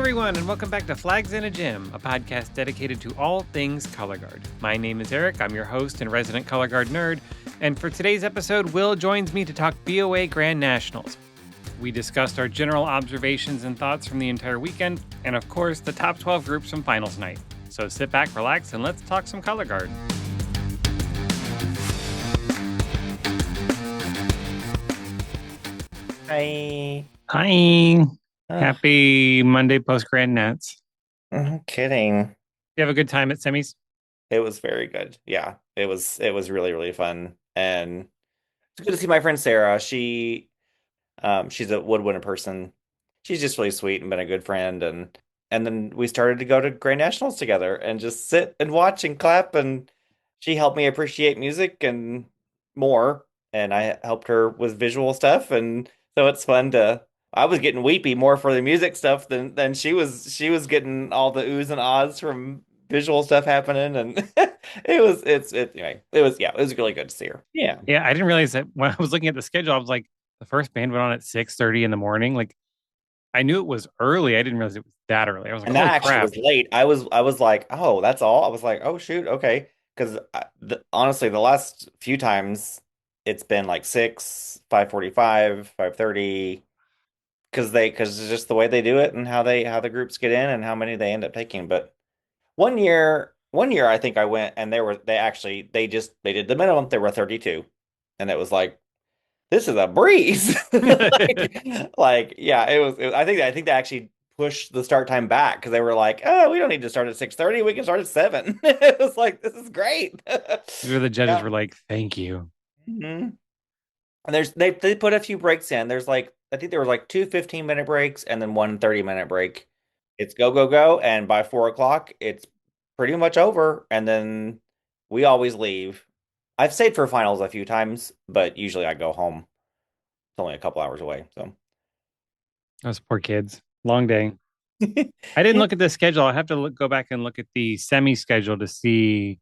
everyone, and welcome back to Flags in a Gym, a podcast dedicated to all things color guard. My name is Eric. I'm your host and resident color guard nerd. And for today's episode, Will joins me to talk BOA Grand Nationals. We discussed our general observations and thoughts from the entire weekend, and of course, the top 12 groups from finals night. So sit back, relax, and let's talk some color guard. Hi. Hi. Happy Monday post Grand Nats. Kidding. You have a good time at semis? It was very good. Yeah, it was really, really fun. And it's good to see my friend Sarah. She's a woodwind person. She's just really sweet and been a good friend. And then we started to go to Grand Nationals together and just sit and watch and clap. And she helped me appreciate music and more. And I helped her with visual stuff. And so it's fun to. I was getting weepy more for the music stuff than she was. She was getting all the oohs and ahs from visual stuff happening, and anyway. It was really good to see her. Yeah. Yeah, I didn't realize that when I was looking at the schedule, I was like, the first band went on at 6:30 in the morning. Like, I knew it was early. I didn't realize it was that early. I was like, And that holy actually crap. was late. I was like, oh, that's all. I was like, oh shoot, okay. Because honestly, the last few times it's been like 6, 5:45, 5:30, because it's just the way they do it and how the groups get in and how many they end up taking. But one year I think I went and they did the minimum. There were 32, and it was like this is a breeze. Yeah, I think they actually pushed the start time back because they were like, oh, we don't need to start at 6:30. We can start at 7. It was like, this is great. The judges Yeah. were like, thank you. Mhm. And they put a few breaks in. There's like I think there were like two 15-minute breaks and then one 30-minute break. It's go, go, go, and by 4 o'clock it's pretty much over. And then we always leave. I've stayed for finals a few times, but usually I go home. It's only a couple hours away, so. Those poor kids. Long day. I didn't Yeah. look at the schedule. I have to go back and look at the semi schedule to see,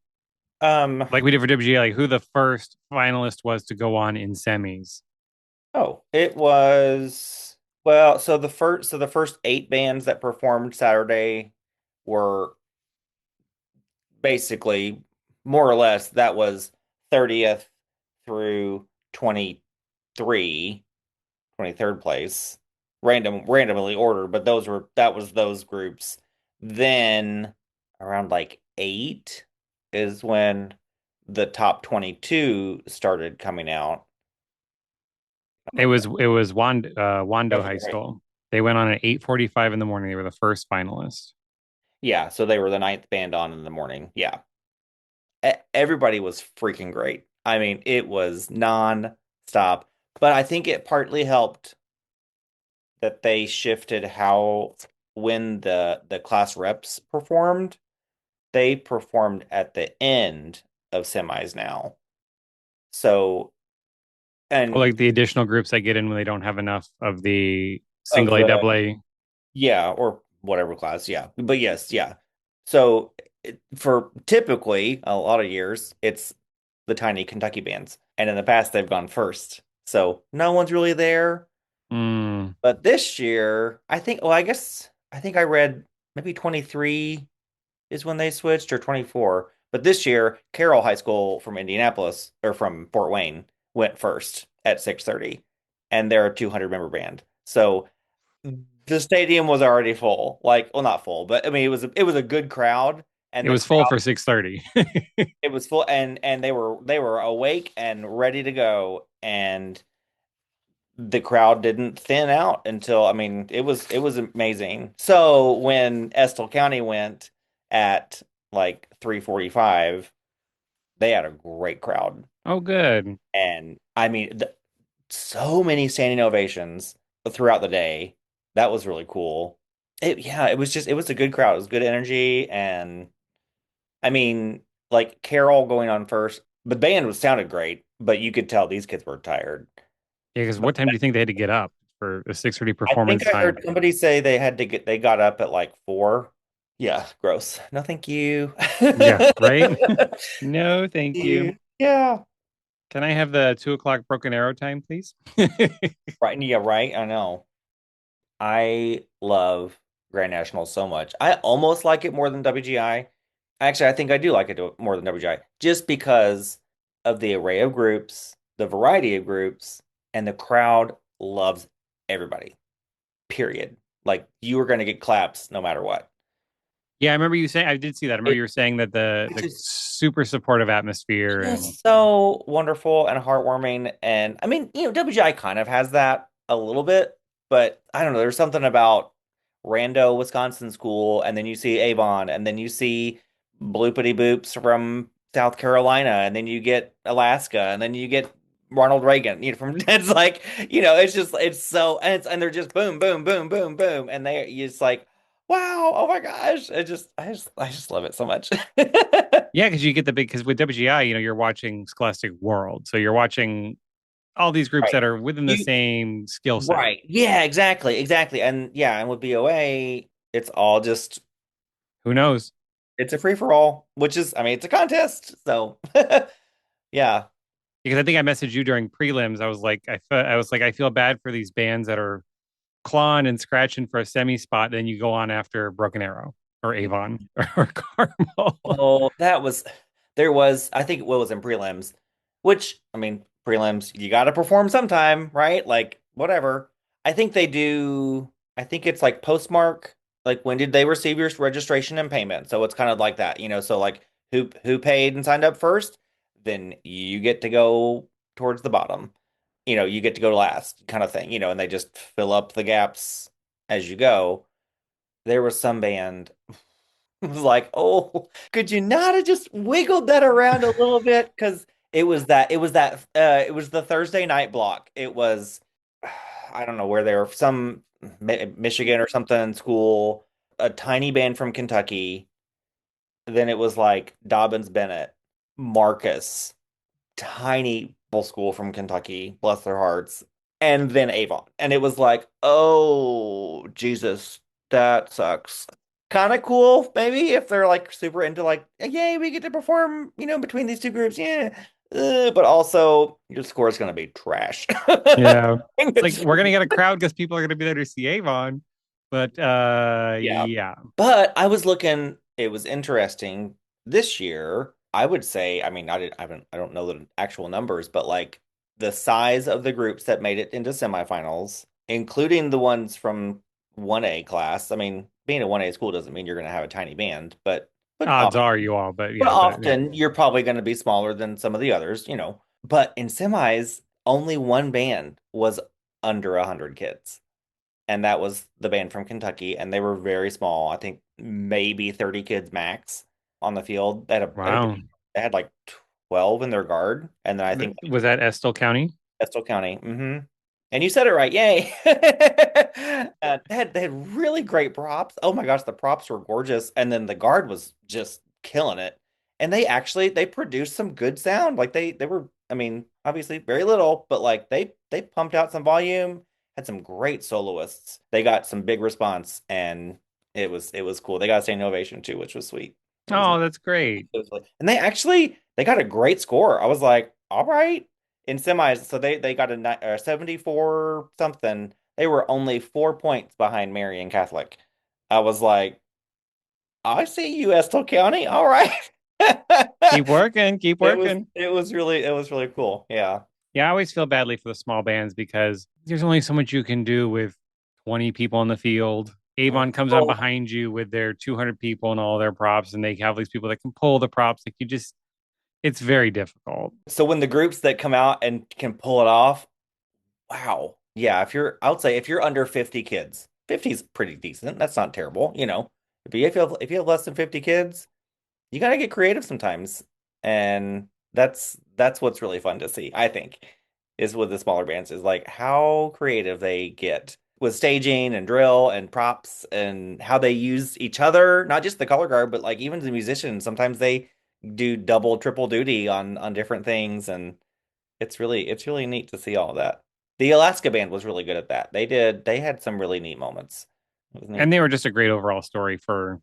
Um, like we did for WGA, like who the first finalist was to go on in semis. oh, it was well, so the first 8 bands that performed Saturday were basically more or less that was 30th through 23, 23rd place. Randomly ordered, but that was those groups. Then around like 8 is when the top 22 started coming out. It was Wando Okay, High right. School. They went on at 8:45 in the morning. They were the first finalist. Yeah, so they were the ninth band on in the morning. Yeah. Everybody was freaking great. I mean, it was non-stop. But I think it partly helped that they shifted how when the class reps performed, they performed at the end of semis now. So, Or and like the additional groups that get in when they don't have enough of the of single A, the double A. yeah, or whatever class, yeah. But yes, yeah. So for typically a lot of years, it's the tiny Kentucky bands, and in the past they've gone first, so no one's really there. Mm. But this year, I think, well, I think I read maybe 23 is when they switched or 24. But this year, Carroll High School from Indianapolis or from Fort Wayne went first at 6:30, and they're a 200 member band. So the stadium was already full. Like, well, not full, but I mean it was a good crowd, and It the was full crowd for 6:30. it was full, and they were awake and ready to go, and the crowd didn't thin out until, I mean, it was amazing. So when Estill County went at like 3:45, they had a great crowd. Oh, good. And I mean, so many standing ovations throughout the day. That was really cool. Yeah, it was a good crowd. It was good energy. And I mean, like Carol going on first, the band was sounded great, but you could tell these kids were tired. Yeah, because But what time do you think they had to get up for a 6:30 I think performance I time? heard somebody say they got up at like 4. Yeah, gross. No, thank you. Yeah, right? No, thank you. Yeah. Can I have the 2 o'clock broken arrow time, please? Right. Yeah, right. I know. I love Grand Nationals so much. I almost like it more than WGI. Actually, I think I do like it more than WGI just because of the array of groups, the variety of groups, and the crowd loves everybody. Period. Like you are going to get claps no matter what. Yeah, I remember you saying I did see that. I remember It, you were saying that the it's the just super supportive atmosphere and just so wonderful and heartwarming. And I mean, WGI kind of has that a little bit, but I don't know. There's something about Rando, Wisconsin school, and then you see Avon, and then you see Bloopity Boops from South Carolina, and then you get Alaska, and then you get Ronald Reagan, from it's like, it's just it's so and they're just boom, boom, boom, boom, boom, and they you just like, wow, oh my gosh. I just love it so much. yeah, because you get the big because with WGI, you're watching Scholastic World, so you're watching all these groups Right. that are within the You same skill set. Right. Yeah, exactly. Exactly. And yeah, and with BOA, it's all just Who knows? it's a free for all, which is I mean, it's a contest. So yeah. Because I think I messaged you during prelims. I was like, I feel bad for these bands that are clawing and scratching for a semi spot. Then you go on after Broken Arrow or Avon or Carmel. Oh, there was I think what was in prelims, which I mean, prelims, you gotta perform sometime, right? Like whatever. I think it's like postmark, like when did they receive your registration and payment? So it's kind of like that, so like who paid and signed up first, then you get to go towards the bottom. You get to go last kind of thing, and they just fill up the gaps as you go. There was some band was like, oh, could you not have just wiggled that around a little bit? Because it was the Thursday night block. It was, I don't know where they were, some Michigan or something school, a tiny band from Kentucky. Then it was like Dobbins Bennett, Marcus, tiny middle school from Kentucky, bless their hearts, and then Avon. And it was like, oh, Jesus, that sucks. Kind of cool, maybe, if they're like super into like, yay, we get to perform, between these two groups. Yeah. But also, your score is going to be trash. Yeah. It's like It's we're gonna get a crowd because people are gonna be there to see Avon. But Yeah. yeah. But I was looking, it was interesting this year. I would say, I mean, I don't know the actual numbers, but like the size of the groups that made it into semifinals, including the ones from 1A class. I mean, being a 1A school doesn't mean you're going to have a tiny band, but Odds often, are you all, but but yeah, but yeah. often you're probably going to be smaller than some of the others. But in semis, only one band was under 100 kids, and that was the band from Kentucky, and they were very small. I think maybe 30 kids max on the field. Wow. They had like 12 in their guard, and then I think like Was that Estill County? Estill County. And you said it right, yay! They had really great props. Oh my gosh, the props were gorgeous, and then the guard was just killing it. And they produced some good sound. Like they were, I mean, obviously very little, but like they pumped out some volume, had some great soloists. They got some big response, and it was cool. They got a standing ovation too, which was sweet. It was, Oh, that's great. and they got a great score. I was like, all right, in semis. So they got a 74 something. They were only 4 points behind Marion Catholic. I was like, I see you, Estill County. All right. Keep working, keep It was working. it was really it was really cool. Yeah. Yeah, I always feel badly for the small bands because there's only so much you can do with 20 people in the field. Avon comes on Oh, behind you with their 200 people and all their props, and they have these people that can pull the props. Like it's very difficult. so when the groups that come out and can pull it off, wow. Yeah, I would say if you're under 50 kids, 50 is pretty decent. That's not terrible. If you have less than 50 kids, you got to get creative sometimes. And that's what's really fun to see, I think, is with the smaller bands is like how creative they get with staging and drill and props and how they use each other, not just the color guard, but like even the musicians. Sometimes they do double, triple duty on different things, and it's really neat to see all that. The Alaska band was really good at that. They had some really neat moments. It was And neat. they were just a great overall story for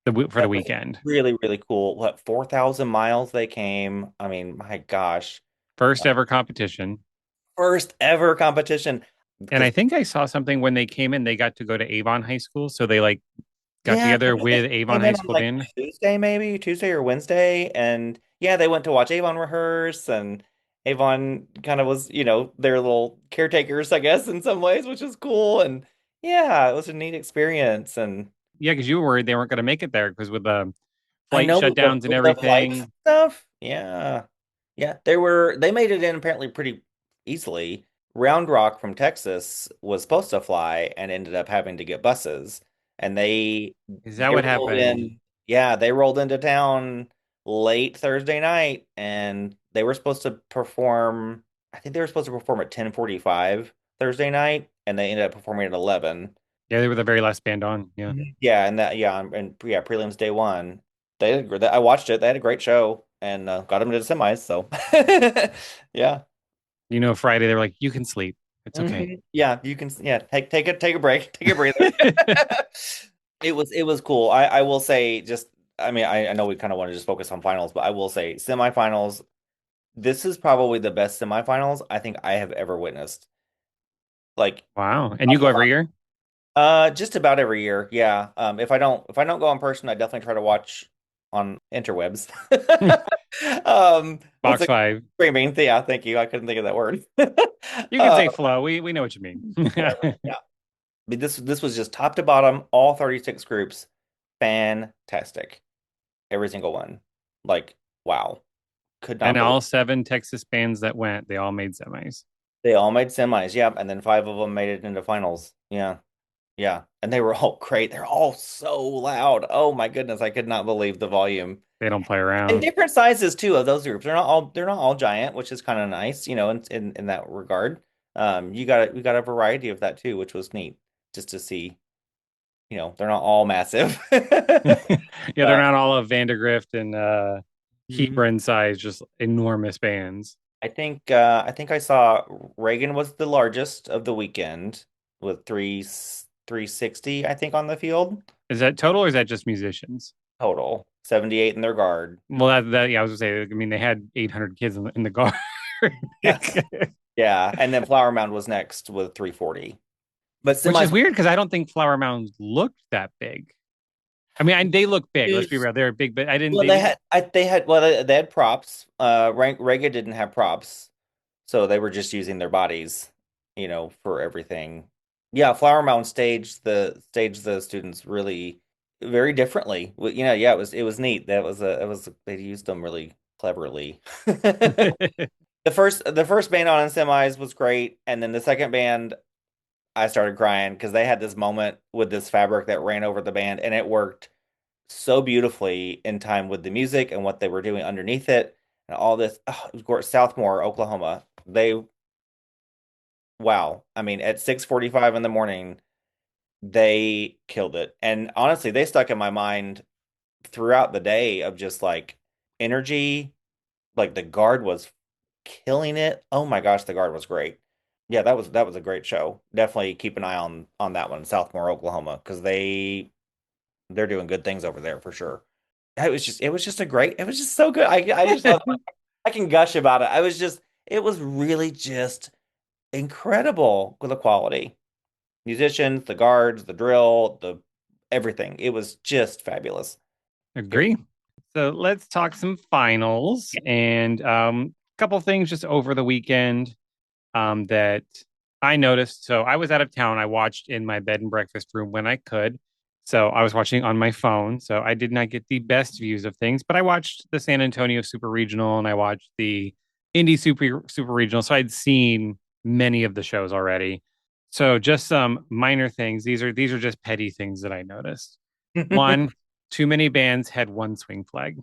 the That was weekend. really, really cool. What, 4,000 miles they came? I mean, my gosh. First ever competition. First ever competition. And because I think I saw something when they came in, they got to go to Avon High School. So they like got yeah, I together think they with Avon came High in on School like band. Tuesday, maybe Tuesday or Wednesday, and yeah, they went to watch Avon rehearse, and Avon kind of was, their little caretakers, I guess, in some ways, which is cool, and yeah, it was a neat experience, and Yeah, because you were worried they weren't going to make it there because with the I flight know shutdowns and with the flight everything. stuff, yeah, yeah, they made it in apparently pretty easily. Round Rock from Texas was supposed to fly and ended up having to get buses, and Is that they what rolled happened? in. Yeah, they rolled into town late Thursday night, and they were supposed to perform. I think they were supposed to perform at 10:45 Thursday night, and they ended up performing at 11. Yeah, they were the very last band on. Yeah. Mhm. Yeah, and yeah, prelims day one. I watched it. They had a great show and got them to the semis. So yeah. Friday they were like, you can sleep. It's okay. Yeah, you can. Yeah, take a break, take a breather. It was cool. I will say just. I mean, I know we kind of want to just focus on finals, but I will say semifinals. This is probably the best semifinals I think I have ever witnessed. Like, Wow. And you go every year? just about every year. Yeah. If I don't go in person, I definitely try to watch on interwebs. What's Box it? five. Streaming. Yeah, thank you. I couldn't think of that word. You can Uh, say flow. We know what you mean. whatever. Yeah. But this was just top to bottom, all 36 groups. Fantastic. Every single one. Like, wow. Could not And believe all seven Texas bands that went, they all made semis. they all made semis. Yeah, and then five of them made it into finals. Yeah. Yeah. And they were all great. They're all so loud. Oh my goodness, I could not believe the volume. They don't play And around. different sizes too of those groups. They're not all giant, which is kind of nice, in that regard. We got a variety of that too, which was neat just to see, they're not all massive. Yeah, they're But not all of Vandergrift and Mhm. Hebron size, just enormous bands. I think I saw Reagan was the largest of the weekend with 360, I think, on the field Is that total or is that just musicians? total. 78 in their guard. Well, that yeah, I was gonna say, I mean, they had 800 kids in the guard. Yes. Yeah, and then Flower Mound was next with 340. But Which is semis weird because I don't think Flower Mounds looked that big. I mean, they look big. Let's be was real; they're big, but I didn't. well, They didn't. they had props. Rega didn't have props, so they were just using their bodies, for everything. Yeah, Flower Mound staged the students really very differently. Yeah, it was neat. They used them really cleverly. The first band on in semis was great, and then the second band I started crying because they had this moment with this fabric that ran over the band, and it worked so beautifully in time with the music and what they were doing underneath it and all this. Oh, it was gorgeous. Southmore, Oklahoma. Wow. I mean, at 6:45 in the morning, they killed it. And honestly, they stuck in my mind throughout the day of just like energy. Like the guard was killing it. Oh my gosh, the guard was great. Yeah, that was a great show. Definitely keep an eye on that one, Southmore, Oklahoma, because they're doing good things over there for sure. It was just so good. I just love I can gush about it. It was really just incredible with the quality. Musicians, the guards, the drill, the everything. It was just fabulous. It was Agree. So let's talk some finals and a couple things just over the weekend that I noticed. So I was out of town. I watched in my bed and breakfast room when I could. So I was watching on my phone. So I did not get the best views of things, but I watched the San Antonio Super Regional and I watched the Indy Super Regional. So I'd seen many of the shows already. So just some minor things. These are just petty things that I noticed. One, too many bands had one swing flag.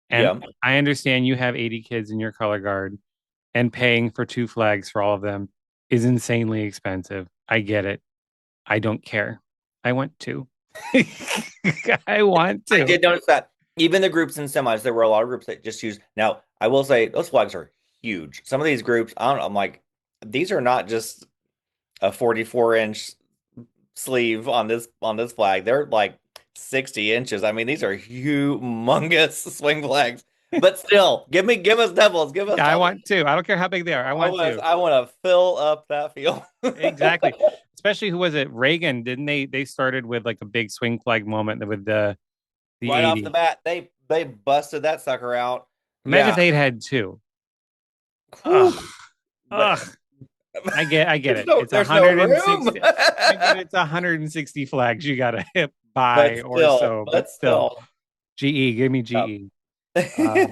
And yeah. I understand you have 80 kids in your color guard and paying for two flags for all of them is insanely expensive. I get it. I don't care. I want to. I want I to. did notice that even the groups in semis, there were a lot of groups that just used. Now, I will say those flags are huge. Some of these groups, I don't know, I'm like, these are not just a 44-inch sleeve on this flag. They're like 60 inches. I mean, these are humongous swing flags. But still, give us doubles, give us Yeah, I doubles. want two. I don't care how big they are. I want two. I want to fill up that field. Exactly. Especially who was it? Reagan, didn't they started with like a big swing flag moment with the Right off the 80. bat, they busted that sucker out. Imagine if Yeah. they'd had two. Ugh. Whew. But Ugh. I get it. It's there's no room. 160. I get it. It's 160 flags you gotta hit by or so, but But still. still. GE, give me GE. Um,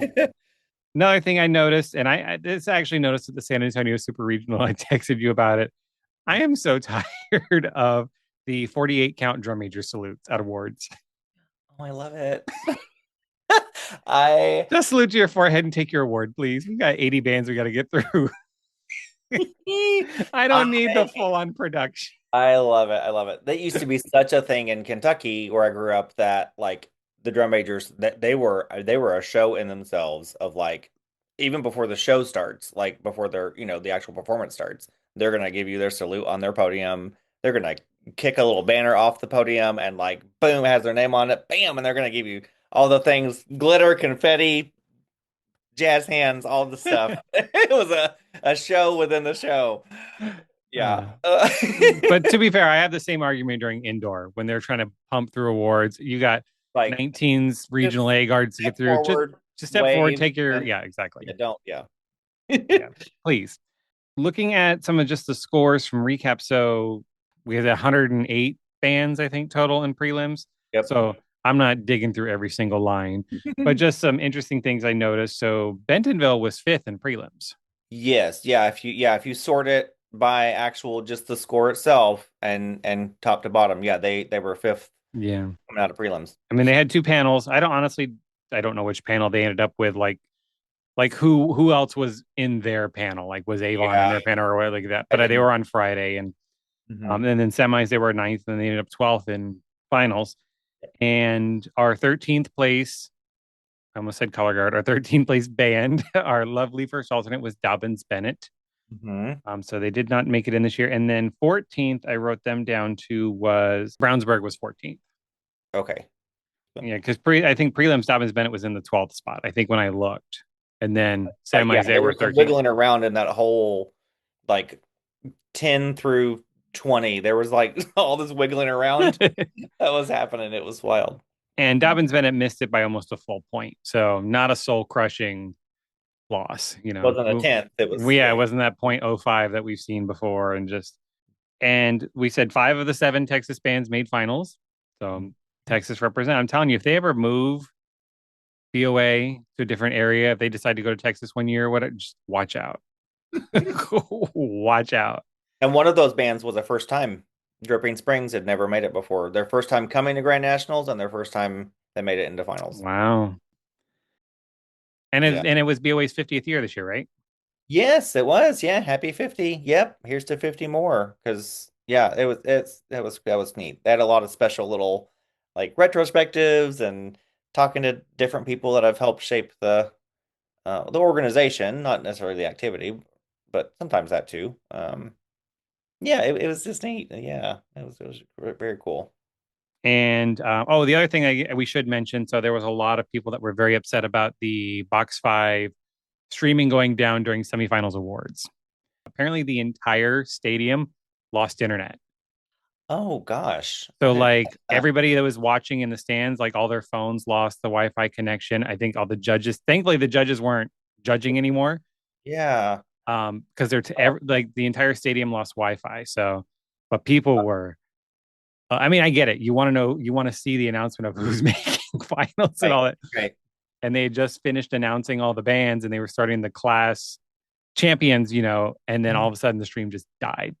Another thing I noticed, and I this I actually noticed at the San Antonio Super Regional, I texted you about it. I am so tired of the 48 count drum major salutes at awards. Oh, I love it. I Just salute to your forehead and take your award, please. We got 80 bands we got to get through. I don't need the I full on production. I love it. I love it. That used to be such a thing in Kentucky where I grew up that like the drum majors that they were a show in themselves of like even before the show starts, like before their, the actual performance starts, they're gonna give you their salute on their podium. They're gonna kick a little banner off the podium and like boom, it has their name on it, bam, and they're gonna give you all the things, glitter, confetti, jazz hands, all the stuff. It was a show within the show. Yeah. Uh, but to be fair, I have the same argument during indoor when they're trying to pump through awards. You got Like 19's just regional A guards to get step through. forward, Just step forward, wave, take your, and yeah, exactly. yeah, don't, yeah. Yeah, please. Looking at some of just the scores from recap. So we had 108 bands, I think, total in prelims. Yep. So I'm not digging through every single line, but just some interesting things I noticed. So Bentonville was fifth in prelims. Yes, if you sort it by actual just the score itself and top to bottom, yeah, they were fifth Yeah. coming out of prelims. I mean, they had two panels. I don't know which panel they ended up with. Like who else was in their panel? Like was Avon in Yeah, their panel or what like that? I But they didn't. were on Friday, Mhm. and then semis they were ninth, and they ended up 12th in finals. And our 13th place, I almost said color guard, our 13th place band, our lovely first alternate was Dobbins Bennett. Mhm. So they did not make it in this year. And then 14th, I wrote them down to was Brownsburg was 14th. Okay. Yeah, because I think prelims Dobbins Bennett was in the 12th spot. I think when I looked, and then Yeah, semis they there were was some 13th. wiggling around in that whole like 10 through 20. There was like all this wiggling around that was happening. It was wild. And Dobbins Bennett missed it by almost a full point. So not a soul crushing loss. Wasn't a 10th. It was, Yeah, yeah. it wasn't that .05 that we've seen before, and we said five of the seven Texas bands made finals. So Texas represent. I'm telling you, if they ever move BOA to a different area, if they decide to go to Texas one year, what just watch out. Watch out. And one of those bands was a first time. Dripping Springs had never made it before. Their first time coming to Grand Nationals and their first time they made it into finals. Wow. Yeah. And it was BOA's 50th year this year, right? Yes, it was. Yeah, happy 50. Yep, here's to 50 more. Because yeah, that was neat. They had a lot of special little like retrospectives and talking to different people that have helped shape the organization, not necessarily the activity, but sometimes that too. Yeah, it was just neat. Yeah, it was very cool. And the other thing we should mention, so there was a lot of people that were very upset about the Box Five streaming going down during semifinals awards. Apparently, the entire stadium lost internet. Oh gosh, I So, didn't. like everybody that was watching in the stands, like all their phones lost the Wi-Fi connection. I think all the judges, thankfully, the judges weren't judging anymore. Yeah. Because Oh, like the entire stadium lost Wi-Fi. So, but people were. I mean, I get it. You want to know, you want to see the announcement of who's making finals and right, all that. right. And they had just finished announcing all the bands, and they were starting the class champions, and then all Mhm. of a sudden the stream just died.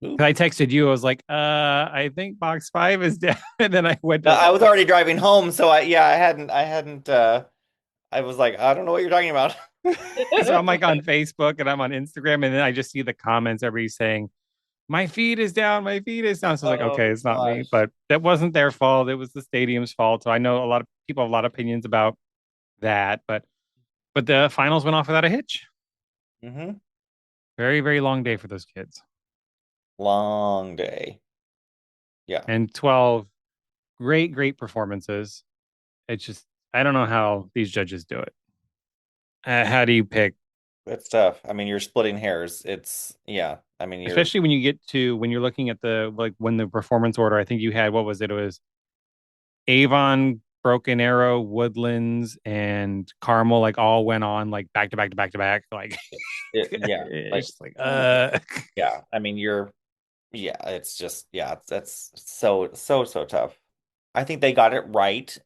Ooh. 'Cause I texted you, I was like, I think box five is down. And then I went No, to I was already driving home, so I hadn't. I was like, I don't know what you're talking about. so I'm like on Facebook and I'm on Instagram, and then I just see the comments, everybody saying, my feed is down, my feed is down. So I was like, Oh okay, it's not me. gosh. But that wasn't their fault. It was the stadium's fault. So I know a lot of people have a lot of opinions about that, but the finals went off without a hitch. Hmm. Very, very long day for those kids. Long day. Yeah. And 12 great, great performances. It's just I don't know how these judges do it. How do you pick, It's tough. I mean, you're splitting hairs. It's yeah. I mean, you're especially when you get to when you're looking at the like when the performance order? I think you had what was it? It was Avon, Broken Arrow, Woodlands, and Carmel. Like all went on like back to back to back to back. Like yeah. it's Like just like yeah. I mean, you're yeah. It's just yeah. That's so tough. I think they got it right.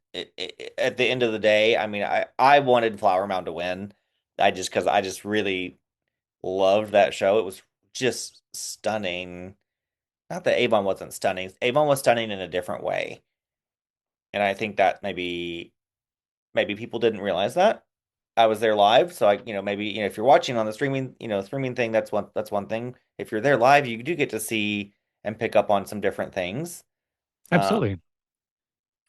At the end of the day, I mean, I wanted Flower Mound to win. I just because I just really loved that show. It was just stunning. Not that Avon wasn't stunning. Avon was stunning in a different way. And I think that maybe people didn't realize that. I was there live, so maybe if you're watching on the streaming thing, that's one thing. If you're there live, you do get to see and pick up on some different things. Uh, absolutely.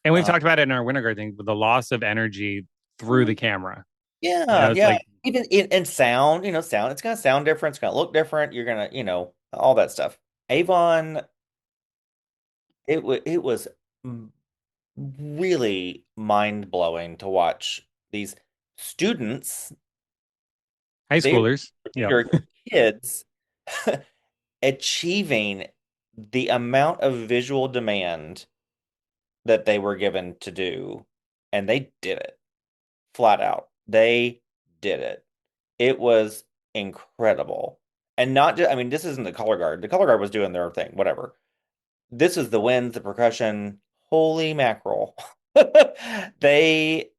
And we've uh, talked about it in our Winter Guard thing with the loss of energy through the camera. yeah, It's yeah. like Even in sound, sound, it's gonna sound different, it's gonna look different. You're gonna, all that stuff. Avon, it was really mind blowing to watch these students. high They schoolers. Yeah. are kids achieving the amount of visual demand that they were given to do, and they did it flat out. They did it. It was incredible. And not just, I mean, this isn't the color guard. The color guard was doing their thing, whatever. This is the winds, the percussion. Holy mackerel. They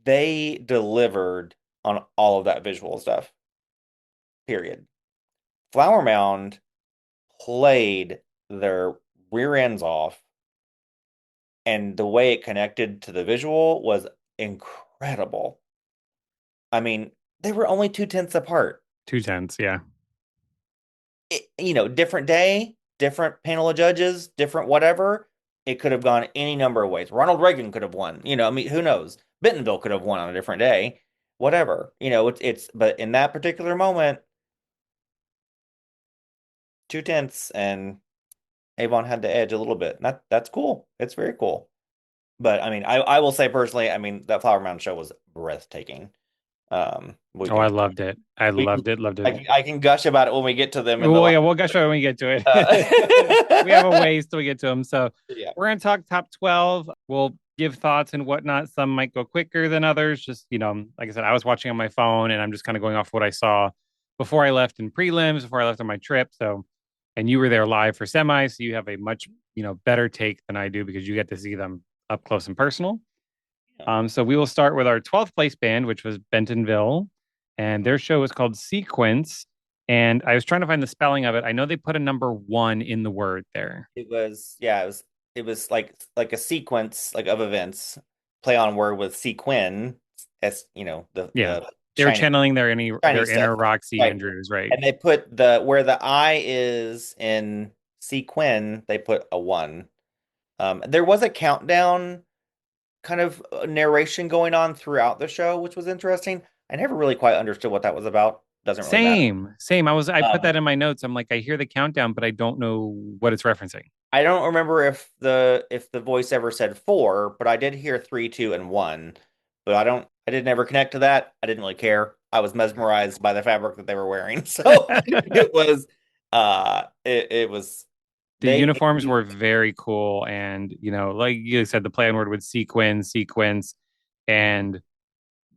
they delivered on all of that visual stuff. Period. Flower Mound played their rear ends off, and the way it connected to the visual was incredible. I mean, they were only 2/10 apart. 2 tenths. Yeah. Different day, different panel of judges, different whatever. It could have gone any number of ways. Ronald Reagan could have won. I mean, who knows? Bentonville could have won on a different day. Whatever. But in that particular moment, 2/10, and Avon had the edge a little bit. And that's cool. It's very cool. But I mean, I will say personally, I mean, that Flower Mound show was breathtaking. We Oh, I can loved it. I we loved it. Loved it. I can gush about it when we get to them in the Well, last. yeah, we'll gush over when we get to it. We have a Uh, ways till we get to them. So yeah. we're gonna talk top 12. We'll give thoughts and whatnot. Some might go quicker than others. Just, like I said, I was watching on my phone and I'm just kind of going off what I saw before I left in prelims, before I left on my trip. So, and you were there live for semi, so you have a much, better take than I do because you get to see them up close and personal. Yeah. So we will start with our 12th place band, which was Bentonville, and their show was called Sequence. And I was trying to find the spelling of it. I know they put a number one in the word there. It was yeah, it was like a sequence like of events, play on word with sequin, as Yeah, the they were shiny channeling shiny their stuff. inner Roxy Right. Andrews, right? And they put the where the I is in sequin, they put a one. There was a countdown kind of narration going on throughout the show, which was interesting. I never really quite understood what that was about. Doesn't really matter. Same. I put Um, that in my notes. I'm like, I hear the countdown, but I don't know what it's referencing. I don't remember if the voice ever said four, but I did hear three, two, and one. But I didn't ever connect to that. I didn't really care. I was mesmerized by the fabric that they were wearing. So it was The they uniforms were very cool, and like you said, the play on word with sequence, and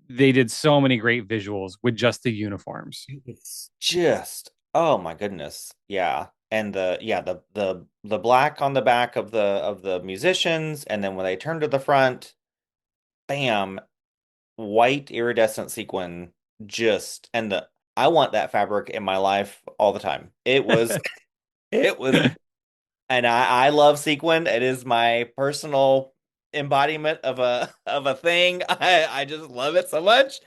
they did so many great visuals with just the uniforms. it's just oh my goodness. Yeah. And the black on the back of the musicians, and then when they turn to the front, bam, white iridescent sequin, just and the I want that fabric in my life all the time. It was and I love sequin. It is my personal embodiment of a thing. I just love it so much.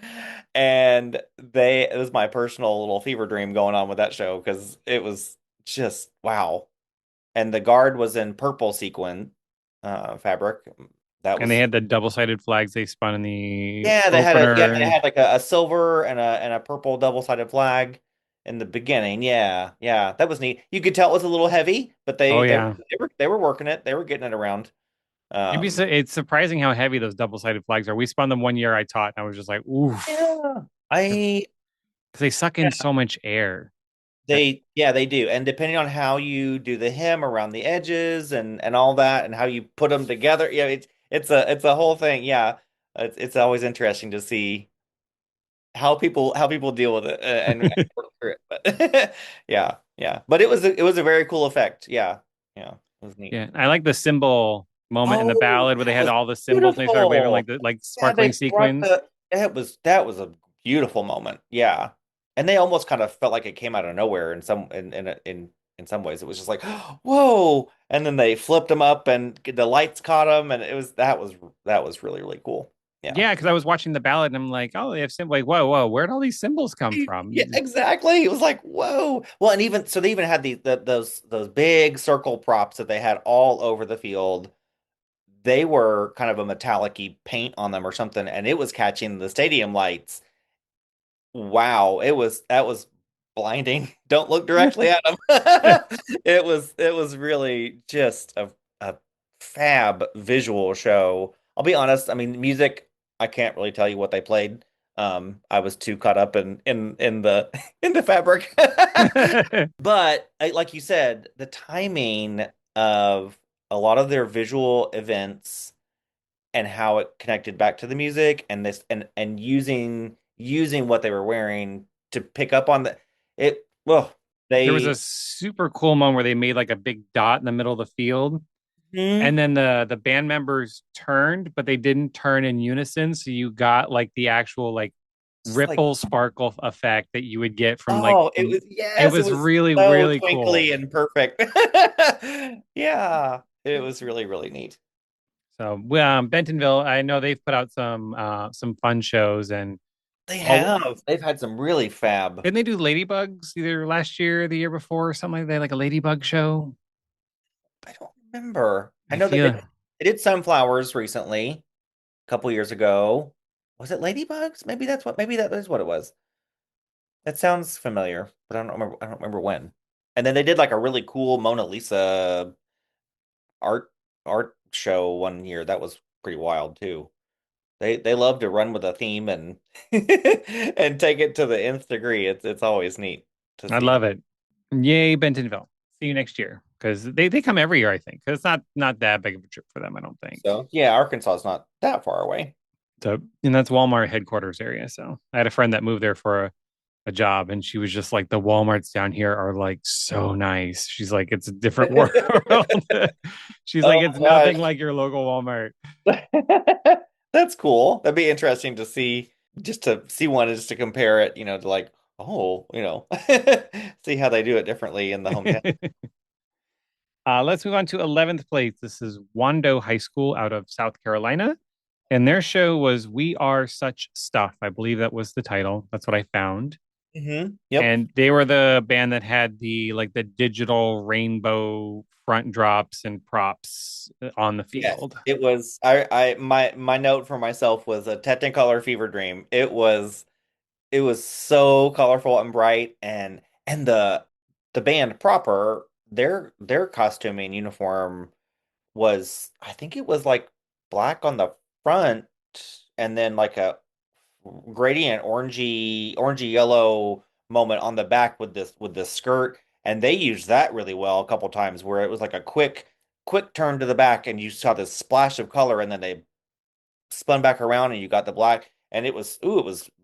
And it was my personal little fever dream going on with that show because it was just wow. And the guard was in purple sequin fabric. That And they was had the double-sided flags they spun in the yeah, they opener. had like a silver and a purple double-sided flag in the beginning. Yeah, yeah, that was neat. You could tell it was a little heavy, but Oh they yeah. they were working it. They were getting it around. It's surprising how heavy those double-sided flags are. We spun them one year I taught, and I was just like, oof, Yeah, because I they suck in so much air. Uh, they do. And depending on how you do the hem around the edges and all that and how you put them together, yeah, it's a whole thing. Yeah. It's always interesting to see how people deal with it and work through it. But yeah, yeah. But it was a very cool effect. Yeah. Yeah. It was neat. Yeah, I like the symbol moment in the Oh, ballad where they that had was all the symbols and they started waving beautiful. like Yeah, sparkling sequins. that was a beautiful moment. Yeah. And they almost kind of felt like it came out of nowhere in some ways. It was just like, whoa. And then they flipped them up and the lights caught them and that was really, really cool. Yeah. Yeah, because I was watching the ballad and I'm like, oh, they have symbols. Like, whoa, whoa, where'd all these symbols come Yeah, from? exactly. It was like, whoa. Well, and even so they even had those big circle props that they had all over the field. They were kind of a metallic-y paint on them or something, and it was catching the stadium lights. Wow, that was blinding. Don't look directly at them. It was really just a fab visual show. I'll be honest, I mean, music, I can't really tell you what they played. I was too caught up in the in the fabric. But like you said, the timing of a lot of their visual events and how it connected back to the music and this and using what they were wearing to pick up on the it well There was a they super cool moment where they made like a big dot in the middle of the field. hmm, And then the band members turned, but they didn't turn in unison. So you got like the actual like just like ripple sparkle effect that you would get from like oh it was it yes it was was really, so really twinkly cool. and perfect. Yeah, it was really really neat. So Bentonville, I know they've put out some fun shows and all They've had some really fab. didn't they do Ladybugs either last year or the year before or something like that, like a Ladybug show? I don't remember. I I know that feel they did sunflowers recently a couple years ago. Was it ladybugs? Maybe that is what it was. That sounds familiar, but I don't remember when. And then they did like a really cool Mona Lisa art art show one year. That was pretty wild too. They love to run with a theme and and take it to the nth degree. It's always neat to I see. love it. Yay, Bentonville. See you next year because they come every year, I think. 'Cause it's not that big of a trip for them, I don't think. So yeah, Arkansas is not that far away. So, and that's Walmart headquarters area. So I had a friend that moved there for a job, and she was just like, the Walmarts down here are like so nice. She's like, it's a different world. She's like, Oh it's my nothing like your local Walmart. gosh. That's cool. That'd be interesting to see, just to see one, just to compare it, to like, oh, see how they do it differently in the hometown. Let's move on to 11th place. This is Wando High School out of South Carolina. And their show was We Are Such Stuff. I believe that was the title. That's what I found. Yep. And they were the band that had the like the digital rainbow front drops and props on the Yes. field. It was my note for myself was a Technicolor fever dream. It was so colorful and bright and the band proper, their costuming uniform was I think it was like black on the front and then like a gradient orangey yellow moment on the back with this skirt and they used that really well a couple times where it was like a quick turn to the back and you saw this splash of color and then they spun back around and you got the black and it was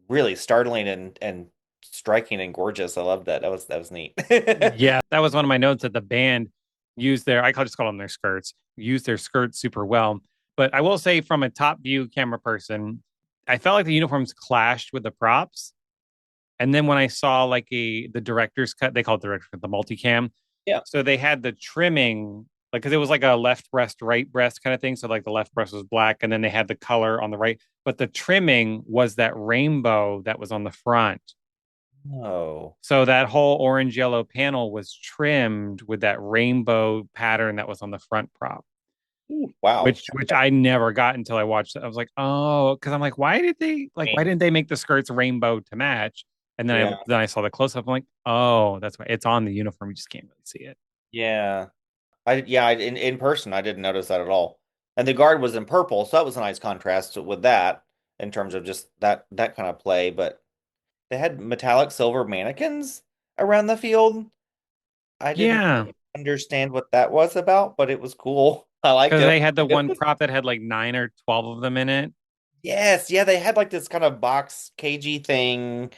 really startling and striking and gorgeous. I loved that. That was neat. Yeah, that was one of my notes that the band used their, I just call them their skirts, used their skirts super well. But I will say, from a top view camera person, I felt like the uniforms clashed with the props. And then when I saw like the director's cut, they call it the director's cut, the multicam. Yeah. So they had the trimming, like, because it was like a left breast, right breast kind of thing. So like the left breast was black, and then they had the color on the right. But the trimming was that rainbow that was on the front. Oh. So that whole orange yellow panel was trimmed with that rainbow pattern that was on the front prop, Ooh, wow. which I never got until I watched it. I was like, oh, because I'm like, why didn't they make the skirts rainbow to match? And Yeah. then I saw the close up. I'm like, oh, that's why it's on the uniform. You just can't really see it. Yeah. In person I didn't notice that at all. And the guard was in purple, so that was a nice contrast with that in terms of just that kind of play. But they had metallic silver mannequins around the field. I didn't Yeah, understand what that was about, but it was cool. I liked because it. they had the one prop that had like 9 or 12 of them in it. Yes, yeah, they had like this kind of box cagey thing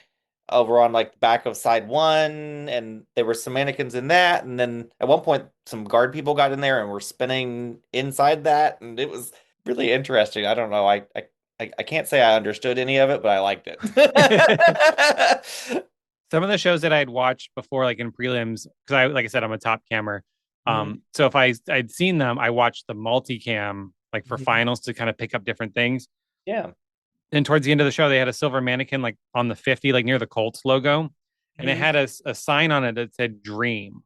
over on like the back of side one, and there were some mannequins in that, and then at one point some guard people got in there and were spinning inside that, and it was really interesting. I don't know, I can't say I understood any of it, but I liked it. Some of the shows that I'd watched before, like in prelims, because like I said, I'm a top cammer. Mhm. So if I'd seen them, I watched the multicam like for Mhm. finals to kind of pick up different things. Yeah. And towards the end of the show, they had a silver mannequin like on the 50, like near the Colts logo, and it Mhm. had a sign on it that said "Dream."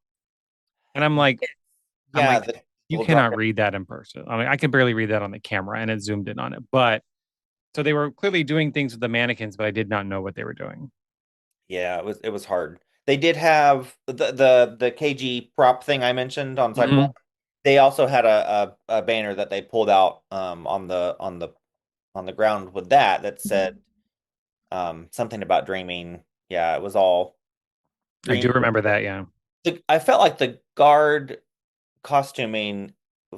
And I'm like, Yeah, the you little drop. cannot read that in person. I mean, I could barely read that on the camera, and it zoomed in on it. But so they were clearly doing things with the mannequins, but I did not know what they were doing. Yeah, it was hard. They did have the KG prop thing I mentioned on side one. Mhm. They also had a banner that they pulled out on the ground with that said something about dreaming. Yeah, it was all I dream. do remember that. Yeah. I felt like the guard costuming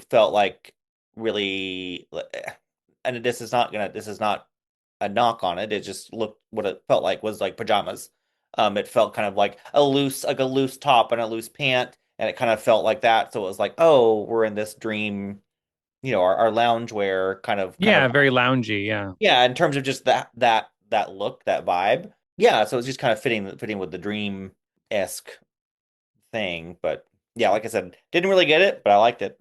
felt like really, and this is not a knock on it. It just looked what it felt like was like pajamas. It felt kind of like a loose top and a loose pant, and it kind of felt like that. So it was like, oh, we're in this dream, our loungewear kind of Yeah. Very loungy. Yeah. yeah, in terms of just that look, that vibe. Yeah, so it's just kind of fitting with the dream-esque thing. But yeah, like I said, didn't really get it, but I liked it.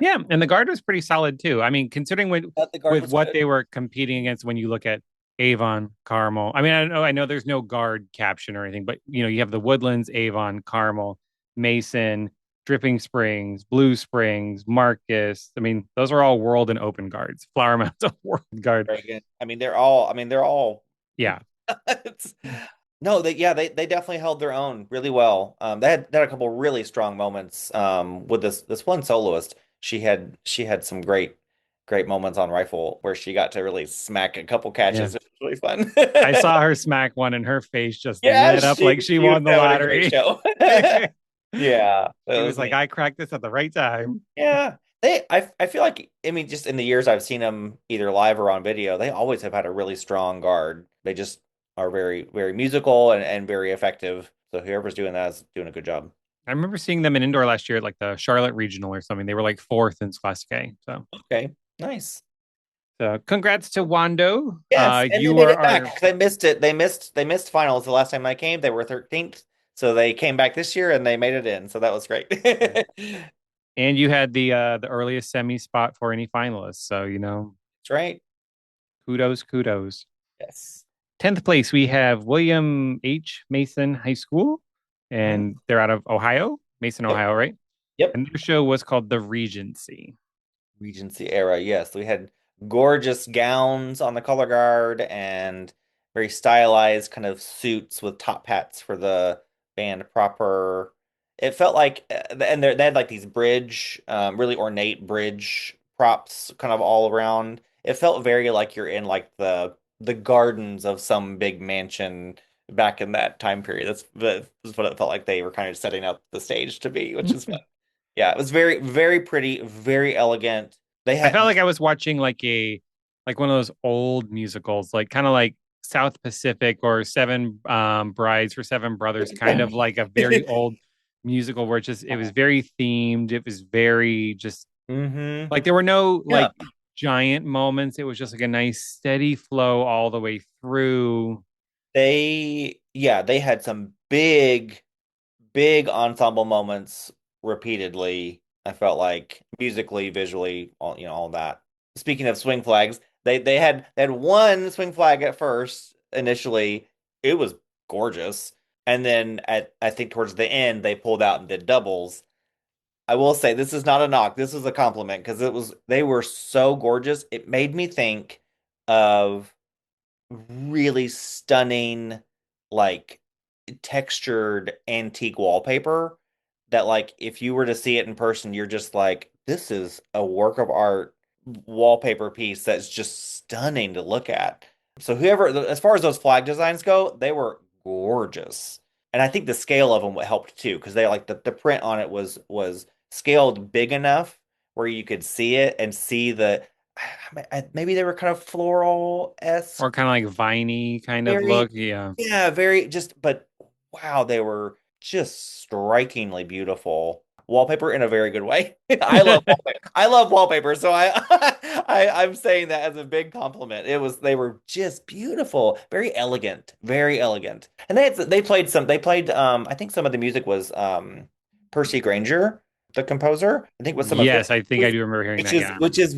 Yeah, and the guard was pretty solid too. I mean, considering Thought the guard with was what good. they were competing against when you look at Avon, Carmel. I mean, I know there's no guard caption or anything, but you have the Woodlands, Avon, Carmel, Mason, Dripping Springs, Blue Springs, Marcus. I mean, those are all world and open guards. Flower Mound's a world guard. Very good. I mean, they're all Yeah. it's, no, they definitely held their own really well. They had a couple really strong moments with this one soloist. She had some great moments on rifle where she got to really smack a couple Yeah. catches. It was really fun. I saw her smack one and her face just Yeah, lit up like she she she was won the having a great lottery. show. Yeah, that She was was like, neat. I cracked this at the right time. Yeah. I feel like, I mean, just in the years I've seen them either live or on video, they always have had a really strong guard. They just are very, very musical and very effective. So whoever's doing that is doing a good job. I remember seeing them in indoor last year at like the Charlotte Regional or something. They were like fourth in Class K. Okay, nice. So congrats to Wando. Yes, and they You made are it back our because they missed it. They missed finals the last time I came. They were 13th. So they came back this year and they made it in. So that was great. That's and you had the earliest semi spot for any finalists. So right. kudos. Yes. 10th place we have William H. Mason High School, Mhm. and they're out of Ohio, Mason, Yep. Ohio, right? Yep. And their show was called The Regency. Regency era, yes. We had gorgeous gowns on the color guard and very stylized kind of suits with top hats for the band proper. It felt like, and they had like these really ornate bridge props kind of all around. It felt very like you're in like the gardens of some big mansion back in that time period. That's what it felt like they were kind of setting up the stage to be, which is fun. Yeah, it was very, very pretty, very elegant. They I felt had, like I was watching like one of those old musicals, like kind of like South Pacific or Seven Brides for Seven Brothers, kind of like a very old musical where it was very themed. It was very just hmm like there were no yeah, like giant moments. It was just like a nice steady flow all the way through. they had some big ensemble moments repeatedly. I felt like musically, visually, all that. Speaking of swing flags, they had one swing flag at first initially. It was gorgeous, and then at I think towards the end they pulled out and did doubles. I will say this is not a knock. This is a compliment because they were so gorgeous. It made me think of really stunning, like textured antique wallpaper that like if you were to see it in person, you're just like, this is a work of art wallpaper piece that's just stunning to look at. So whoever, as far as those flag designs go, they were gorgeous. And I think the scale of them helped too, because they like the print on it was scaled big enough where you could see it and see maybe they were kind of Or floral-esque, kind of like viney kind of very, look. Yeah. yeah, very just, but wow, they were just strikingly beautiful wallpaper in a very good way. I love wallpaper. I love wallpaper, so I'm saying that as a big compliment. They were just beautiful, very elegant, very elegant. And they played I think some of the music was Percy Granger, the composer. I think was some of Yes, I think I do remember hearing that. Yeah. which is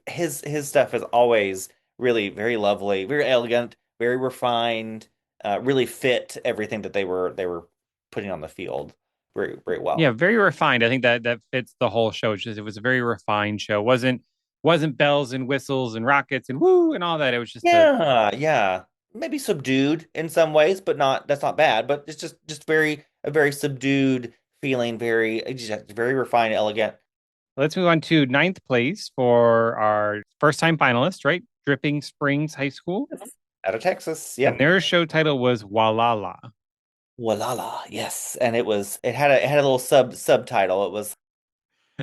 his stuff is always really very lovely, very elegant, very refined, really fit everything that they were putting on the field very very Yeah, well. very refined. I think that fits the whole show. It's just it was a very refined show. Wasn't bells and whistles and rockets and woo and all that. It was just a Yeah, yeah. Maybe subdued in some ways, but not that's not bad, but it's just very a very subdued feeling, very just very refined, elegant. let's move on to ninth place for our first time finalist, right? Dripping Springs High School. Out of Texas. And Yep. their show title was Walala. Walala, yes. And it had a little subtitle. It was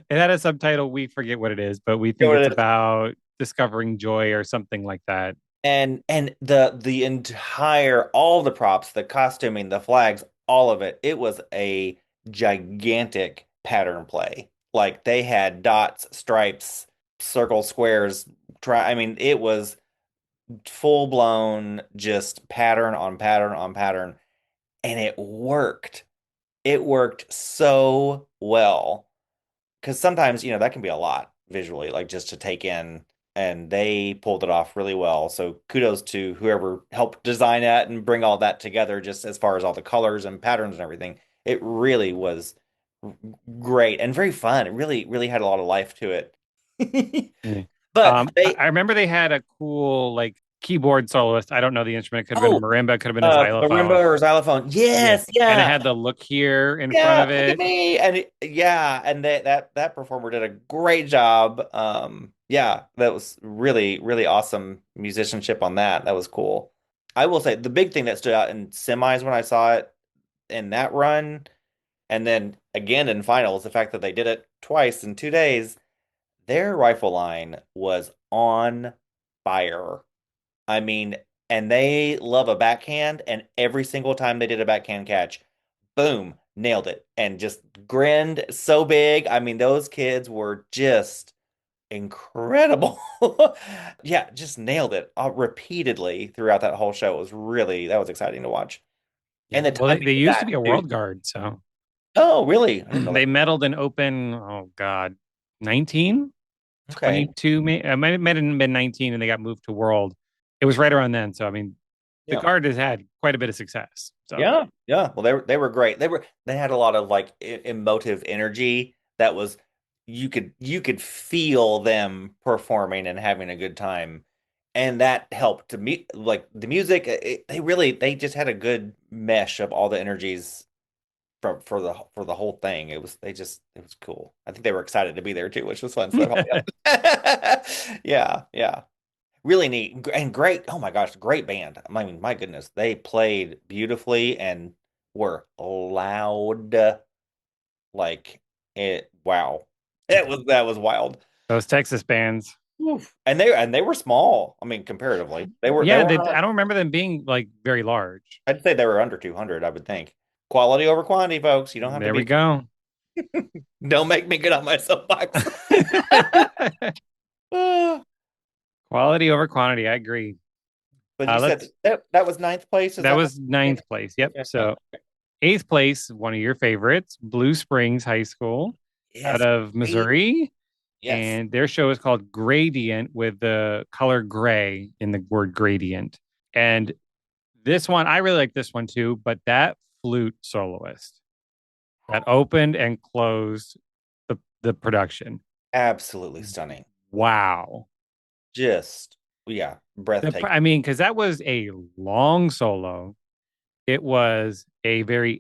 It had a subtitle, we forget what it is, but we you know think it's what it is? about discovering joy or something like that. And the entire all the props, the costuming, the flags, all of it, it was a gigantic pattern play. Like they had dots, stripes, circles, squares, try I mean, it was full blown just pattern on pattern on pattern, and it worked. It worked so well because sometimes that can be a lot visually, like just to take in, and they pulled it off really well. So kudos to whoever helped design that and bring all that together, just as far as all the colors and patterns and everything. It really was great and very fun. It really, really had a lot of life to it. Yeah. But they, I remember they had a cool like keyboard soloist. I don't know the instrument. It could have been a oh, marimba, could have been a marimba xylophone. or xylophone. Yeah. Yes, And it yeah. had the look here in front Yeah, of look at it. me. And yeah, and that performer did a great job. Yeah, that was really, really awesome musicianship on that. That was cool. I will say the big thing that stood out in semis when I saw it in that run, and then again in finals, the fact that they did it twice in 2 days, their rifle line was on fire. I mean, and they love a backhand, and every single time they did a backhand catch, boom, nailed it, and just grinned so big. I mean, those kids were just incredible. Yeah, just nailed it repeatedly throughout that whole show. It was really, that was exciting to watch. And Yeah. the Well, timing they of used to that be a too. world guard, so Oh, really? I didn't know they that. medaled in open, oh God, 19, Okay. 22, might have been 19 and they got moved to world. It was right around then. So I mean, the Yeah. guard has had quite a bit of success. So Yeah, yeah. Well, they were great. They had a lot of like emotive energy that was you could feel them performing and having a good time, and that helped to me. Like the music, they just had a good mesh of all the energies for the whole thing. It was cool. I think they were excited to be there too, which was fun. So that helped. Yeah, yeah. Really neat and great. Oh my gosh, great band. I mean, my goodness, they played beautifully and were loud. Like it, wow. That was wild. those Texas bands. Oof. And they were small. I mean, comparatively. They Yeah, were I don't remember them being like very large. I'd say they were under 200, I would think. Quality over quantity, folks. You don't have to There we be go. don't make me get on my soapbox. Quality over quantity. I agree. But you said Let's. that was ninth place, is That that what? was ninth place. Yep. Yeah. So eighth place, one of your favorites, Blue Springs High School out Yes. of Great. Missouri. Yes. And their show is called Gradient with the color gray in the word gradient. And this one, I really like this one too, but that flute soloist that opened and closed the production. Absolutely stunning. Wow. Just, yeah, breathtaking. I mean, because that was a long solo. It was a very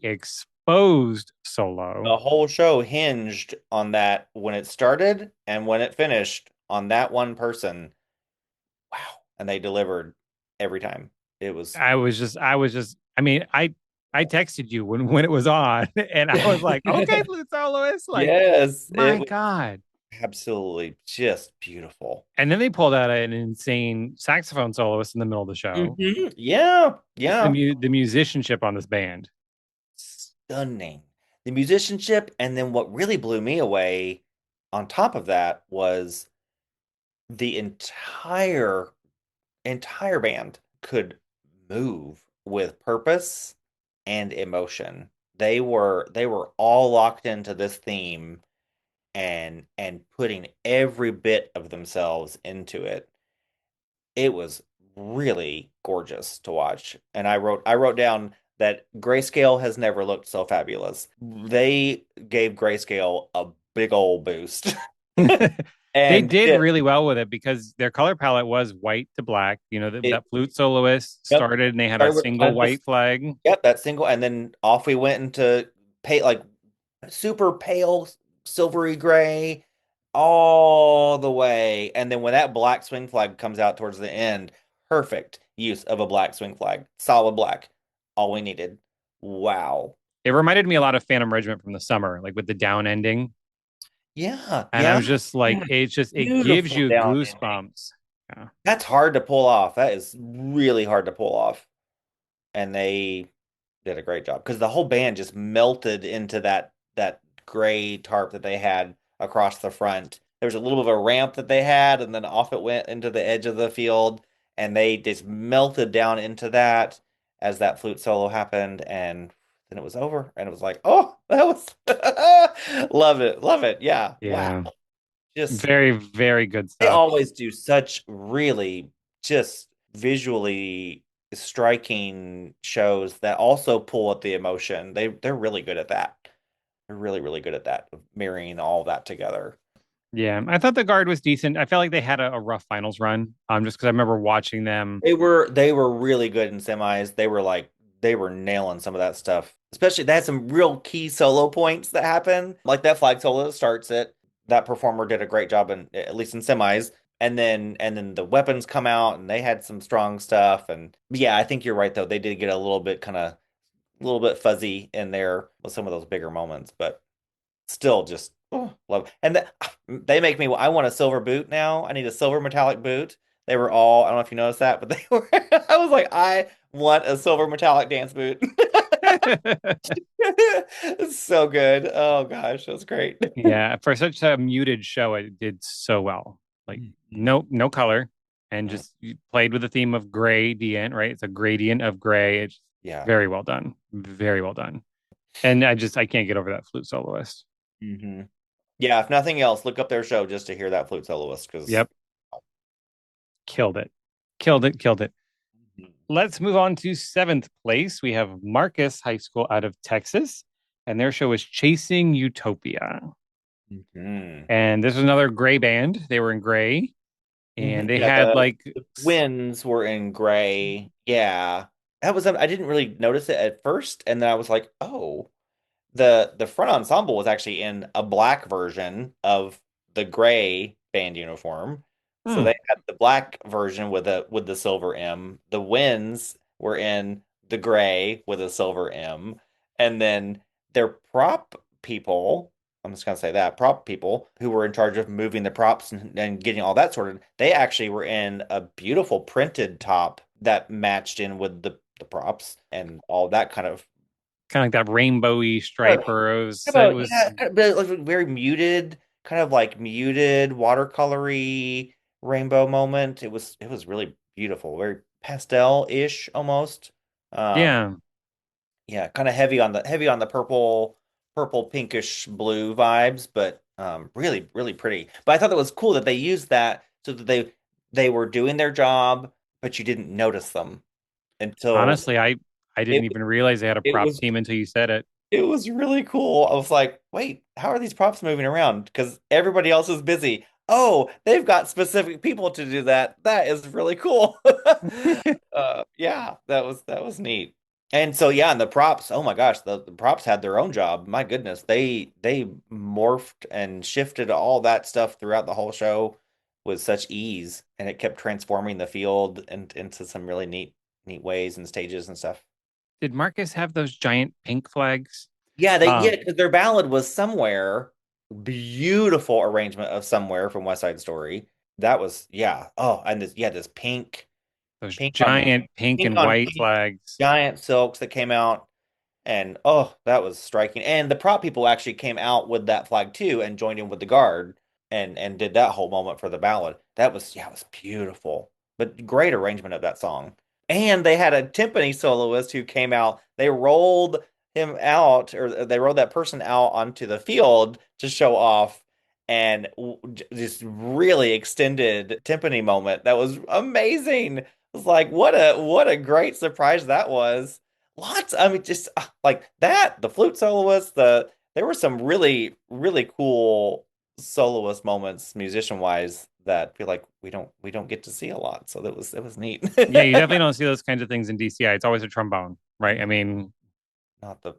composed solo. The whole show hinged on that when it started and when it finished on that one person. Wow. And they delivered every time. It was I mean, I texted you when it was on, and I was like, okay, flute soloist, like, yes, it my was God. absolutely just beautiful. And then they pulled out an insane saxophone soloist in the middle of the show. Yeah, Just yeah. the musicianship on this band. Stunning. The musicianship, and then what really blew me away on top of that was the entire band could move with purpose and emotion. They were all locked into this theme and putting every bit of themselves into it. It was really gorgeous to watch. And I wrote down that Grayscale has never looked so fabulous. They gave Grayscale a big old boost. They And did it, really well with it because their color palette was white to black. You know, it that flute soloist yep, started and they had a started with single kind of white this, flag. yep, that single, and then off we went into like super pale silvery gray all the way. And then when that black swing flag comes out towards the end, perfect use of a black swing flag. Solid black. All we needed. Wow. It reminded me a lot of Phantom Regiment from the summer, like with the down ending. Yeah, And I yeah. was just like, Yeah. it gives Beautiful you down ending. goosebumps. Yeah. That's hard to pull off. That is really hard to pull off. And they did a great job because the whole band just melted into that gray tarp that they had across the front. There was a little bit of a ramp that they had, and then off it went into the edge of the field, and they just melted down into that as that flute solo happened, and then it was over, and it was like, oh, that was love it, love it, yeah, wow, Yeah. just Very, very good they stuff. always do such really just visually striking shows that also pull at the emotion. They're really good at that. They're really, really good at that, marrying all that together. Yeah. I thought the guard was decent. I felt like they had a rough finals run. Just because I remember watching them. They were really good in semis. They were nailing some of that stuff. Especially they had some real key solo points that happen. Like that flag solo that starts it. That performer did a great job in at least in semis. And then the weapons come out and they had some strong stuff. And yeah, I think you're right though. They did get a little bit fuzzy in there with some of those bigger moments, but still just love. And they make me. I want a silver boot now. I need a silver metallic boot. They were all. I don't know if you noticed that, but they were. I was like, I want a silver metallic dance boot. It's so good. Oh gosh, that was great. Yeah, for such a muted show, it did so well. Like no color, and just you played with the theme of gradient, right? It's a gradient of gray. It's Yeah. very well done, very well done. And I can't get over that flute soloist. hmm Yeah. If nothing else, look up their show just to hear that flute soloist because. Yep, killed it, killed it, killed it. Let's move on to seventh place. We have Marcus High School out of Texas, and their show is Chasing Utopia. hmm And this was another gray band. They were in gray, and they Yeah, had like the winds were in gray. Yeah. That was I didn't really notice it at first, and then I was like, oh, the front ensemble was actually in a black version of the gray band uniform. So hmm, they had the black version with the silver M. The winds were in the gray with a silver M. And then their prop people, I'm just gonna say that, prop people who were in charge of moving the props and getting all that sorted, they actually were in a beautiful printed top that matched in with the props and all that kind of kind of like that rainbowy kind stripe, or it about was yeah, kind of like very muted, kind of like muted watercolory rainbow moment. It was really beautiful, very pastel-ish almost. Um, yeah. yeah, kind of heavy on the purple pinkish blue vibes, but really really pretty. But I thought that was cool that they used that so that they were doing their job, but you didn't notice them until Honestly, I didn't it even realize they had a it prop was team until you said it. it was really cool. I was like, wait, how are these props moving around? Because everybody else is busy. Oh, they've got specific people to do that. That is really cool. Yeah, that was neat. And so yeah, and the props, oh my gosh, the props had their own job. My goodness, they morphed and shifted all that stuff throughout the whole show with such ease, and it kept transforming the field into some really neat ways and stages and stuff. Did Marcus have those giant pink flags? Yeah, because their ballad was Somewhere, beautiful arrangement of Somewhere from West Side Story. That was yeah. Oh, and this Those pink on giant pink pink and on white pink flags. giant silks that came out. And oh, that was striking. And the prop people actually came out with that flag too and joined in with the guard and did that whole moment for the ballad. That was yeah, it was beautiful. But great arrangement of that song. And they had a timpani soloist who came out. They rolled him out, or they rolled that person out onto the field to show off and just really extended timpani moment. That was amazing. It was like what a great surprise that was. Lots, I mean, just like that, the flute soloist, there were some really cool soloist moments musician wise that I feel like we don't get to see a lot. So it was neat. Yeah, you definitely don't see those kinds of things in DCI. It's always a trombone, right? I mean, Not the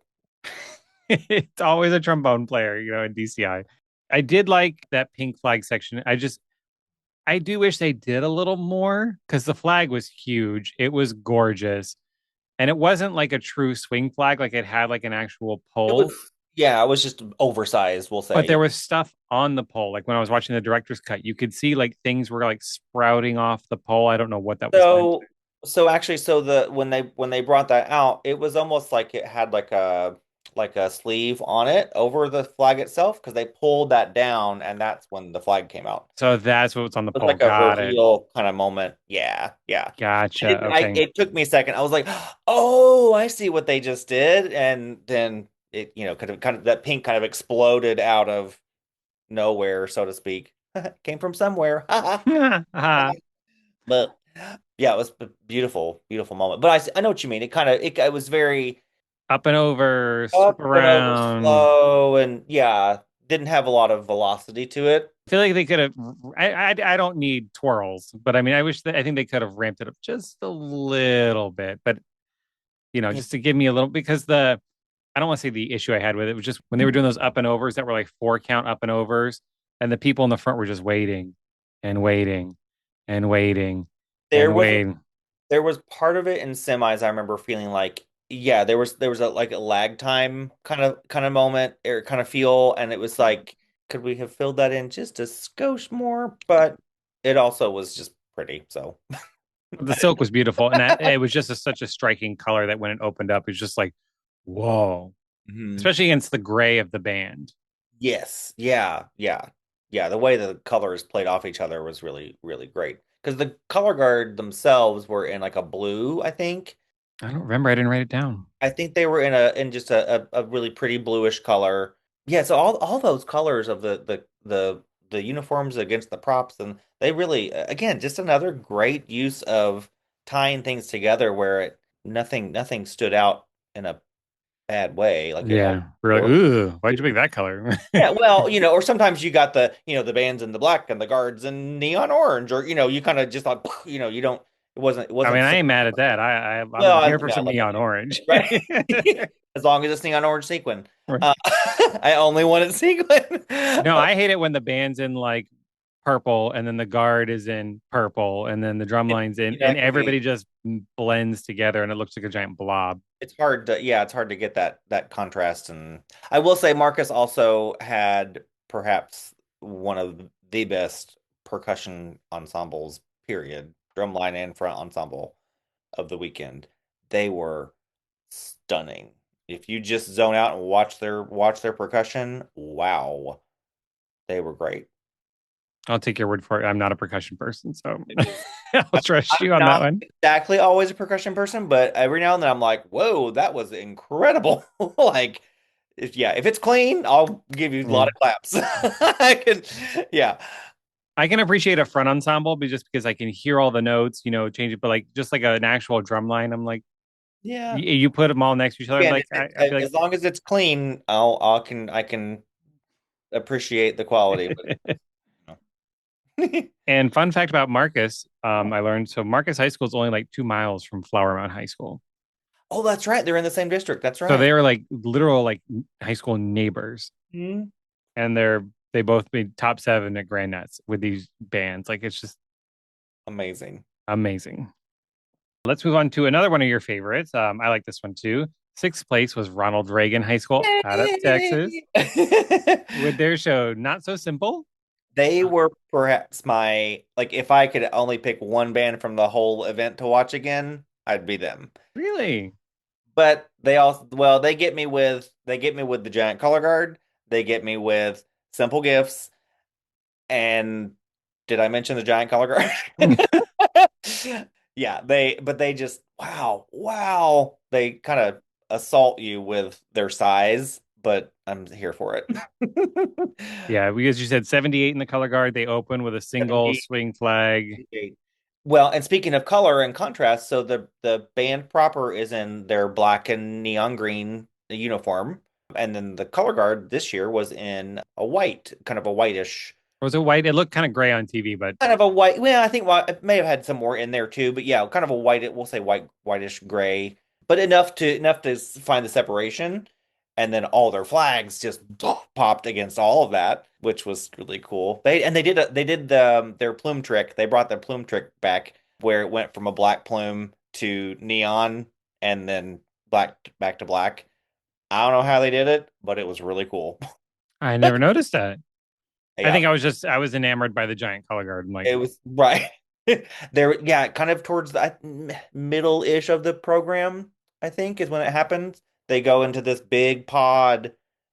it's always a trombone player, in DCI. I did like that pink flag section. I do wish they did a little more because the flag was huge. It was gorgeous. And it wasn't like a true swing flag, like it had like an actual it pole, was yeah, it was just oversized, we'll but say. there was stuff on the pole. Like when I was watching the director's cut, you could see like things were like sprouting off the pole. I don't know what that was meant. So actually, so the when they brought that out, it was almost like it had like a sleeve on it over the flag itself because they pulled that down and that's when the flag came out. So that's what was on the It was pole. like a Got it. reveal kind of moment. Yeah, yeah. Gotcha. Okay. It took me a second. I was like, oh, I see what they just did, and then it kind of that pink kind of exploded out of nowhere, so to speak. Came from somewhere. But yeah, it was a beautiful, beautiful moment. But I know what you mean. It was very Up and over, swoop up and over around. slow, and yeah, didn't have a lot of velocity to it. I feel like they could have. I don't need twirls, but I mean, I think they could have ramped it up just a little bit. But Yeah. just to give me a little because I don't want to say the issue I had with it was just when they were doing those up and overs that were like 4 count up and overs, and the people in the front were just waiting and waiting and waiting There and was waiting. there was part of it in semis. I remember feeling like yeah, there was a like a lag time kind of moment or kind of feel, and it was like could we have filled that in just a skosh more? But it also was just pretty. So The silk was beautiful, and that it was just such a striking color that when it opened up, it's just like, whoa, mhm. especially against the gray of the band. Yes, yeah. The way the colors played off each other was really great because the color guard themselves were in like a blue, I think. I don't remember. I didn't write it down. I think they were in just a really pretty bluish color. Yeah, so all those colors of the uniforms against the props and they really again just another great use of tying things together where nothing stood out in a bad way like it all Yeah, we're like, worked. ooh, why'd you pick that color? Yeah, well, or sometimes you got the bands in the black and the guards in neon orange, or you kind of just like, you don't. It I wasn't mean, I so. ain't mad at that. Well, I'm here for yeah, some look at neon you, orange. right? As long as it's neon orange sequin. I only wanted sequin. No, I hate it when the band's in like purple and then the guard is in purple and then the drum It, line's in and exactly. everybody just blends together and it looks like a giant blob. It's hard to get that contrast. And I will say, Marcus also had perhaps one of the best percussion ensembles. Period. Drumline and front ensemble of the weekend. They were stunning. If you just zone out and watch their percussion, wow, they were great. I'll take your word for it. I'm not a percussion person, so It was. I'll trust I'm you on that not one. exactly always a percussion person, but every now and then I'm like, whoa, that was incredible. Like, if it's clean, I'll give you a Yeah. lot of claps. I can, yeah, I can appreciate a front ensemble but just because I can hear all the notes, change it, but like just like an actual drum line, I'm like, yeah. you put them all next to each other. Again, Like I'd be as long as it's clean, I can appreciate the quality. like, But you know. and fun fact about Marcus, I learned so Marcus High School is only like 2 miles from Flower Mound High School. Oh, that's right. They're in the same district. That's So right. they were like literal like high school neighbors, Mhm. and they both made top seven at Grand Nats with these bands. Like it's just Amazing. amazing. Let's move on to another one of your favorites. I like this one too. Sixth place was Ronald Reagan High School out of Texas Yay! with their show Not So Simple. They Uh, were perhaps my like if I could only pick one band from the whole event to watch again, I'd be them. really? But they also well, they get me with the giant color guard, they get me with simple gifts, and did I mention the giant color guard? Yeah, they just wow. They kind of assault you with their size, but I'm here for it. Yeah, because you said 78 in the color guard. They open with a single 70. swing flag. Well, and speaking of color and contrast, so the band proper is in their black and neon green uniform, and then the color guard this year was in a white, kind of a whitish, Was it white? It looked kind of gray on TV, but kind of a white. Well, I think it may have had some more in there too, but yeah, kind of a white. We'll say whitish gray, but enough to find the separation. And then all their flags just popped against all of that, which was really cool. They did their plume trick. They brought the plume trick back where it went from a black plume to neon and then black back to black. I don't know how they did it, but it was really cool. I never noticed that. I Yeah. think I was enamored by the giant color guard. I'm like, It was right there. Yeah, kind of towards the middle-ish of the program, I think, is when it happens. They go into this big pod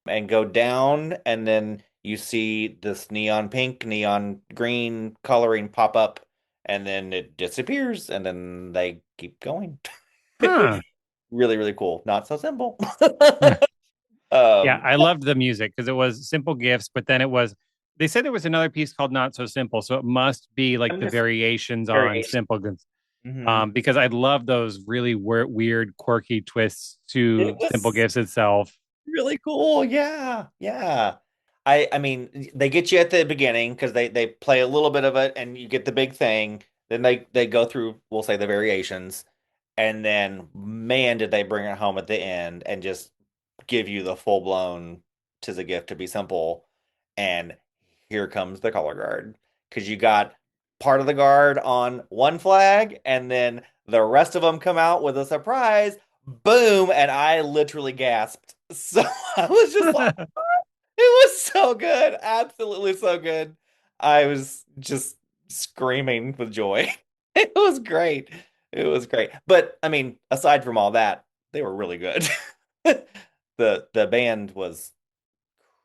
and go down, and then you see this neon pink, neon green coloring pop up, and then it disappears, and then they keep going. It was huh. really, really cool. Not so simple. Yeah, Um, I loved the music because it was simple gifts, but then it was they said there was another piece called Not So Simple, so it must be like I'm the just variations on variation. simple gifts. Hmm. Because I love those really weird, quirky twists It to simple was gifts itself. really cool. Yeah. Yeah. I mean, they get you at the beginning because they play a little bit of it and you get the big thing. Then they go through, we'll say the variations. And then man, did they bring it home at the end and just give you the full blown "'tis a gift to be simple." And here comes the color guard. Because you got part of the guard on one flag, and then the rest of them come out with a surprise. Boom! And I literally gasped. So I was just like, it was so good. Absolutely so good. I was just screaming with joy. It was great. It was great. But I mean, aside from all that, they were really good. The band was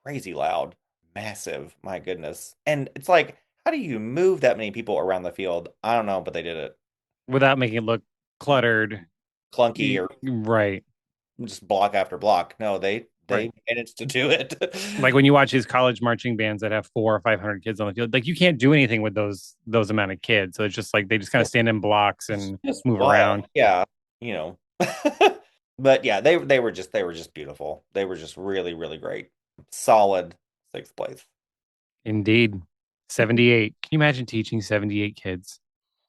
crazy loud, massive. My goodness. And it's like, how do you move that many people around the field? I don't know, but they did it. Without making it look cluttered. Clunky or Right, just block after block. No, right. they managed to do it. Like when you watch these college marching bands that have 400 or 500 kids on the field, like you can't do anything with those amount of kids. So it's just like they just kind of stand in blocks It's and just move wild. around. Yeah, you know. But yeah, they were just beautiful. They were just really, really great. Solid sixth place. Indeed. 78. Can you imagine teaching 78 kids?